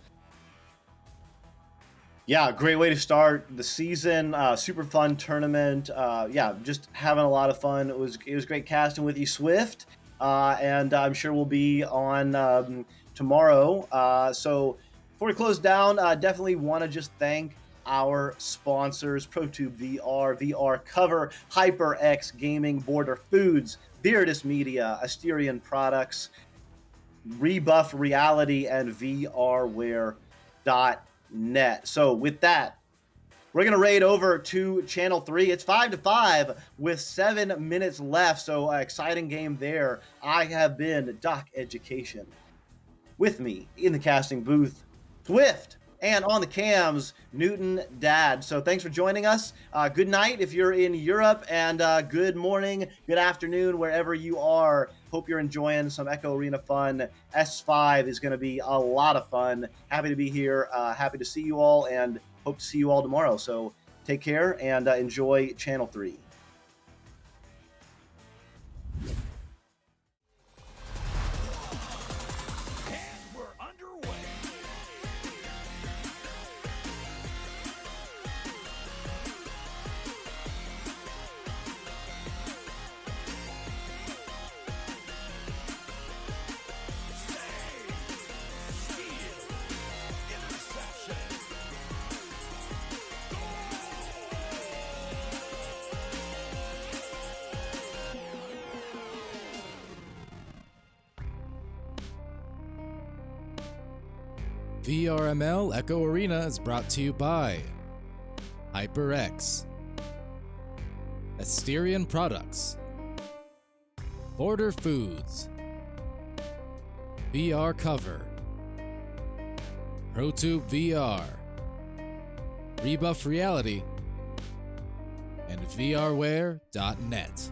Yeah, great way to start the season. Super fun tournament. Yeah, just having a lot of fun. It was great casting with you, Swift, and I'm sure we'll be on tomorrow. So before we close down, definitely want to just thank our sponsors: ProTube VR, VR Cover, HyperX Gaming, Border Foods, Viridis Media, Asterion Products, Rebuff Reality, and VRware.net. So with that, we're gonna raid over to channel 3. It's 5-5 with 7 minutes left. So exciting game there. I have been Doc Education. With me in the casting booth, Swift, and on the cams, Newton Dad. So thanks for joining us. Good night if you're in Europe, and good morning, good afternoon, wherever you are. Hope you're enjoying some Echo Arena fun. S5 is going to be a lot of fun. Happy to be here. Happy to see you all, and hope to see you all tomorrow. So take care and enjoy Channel 3. VRML Echo Arena is brought to you by HyperX, Asterion Products, Border Foods, VR Cover, ProTube VR, Rebuff Reality, and VRware.net.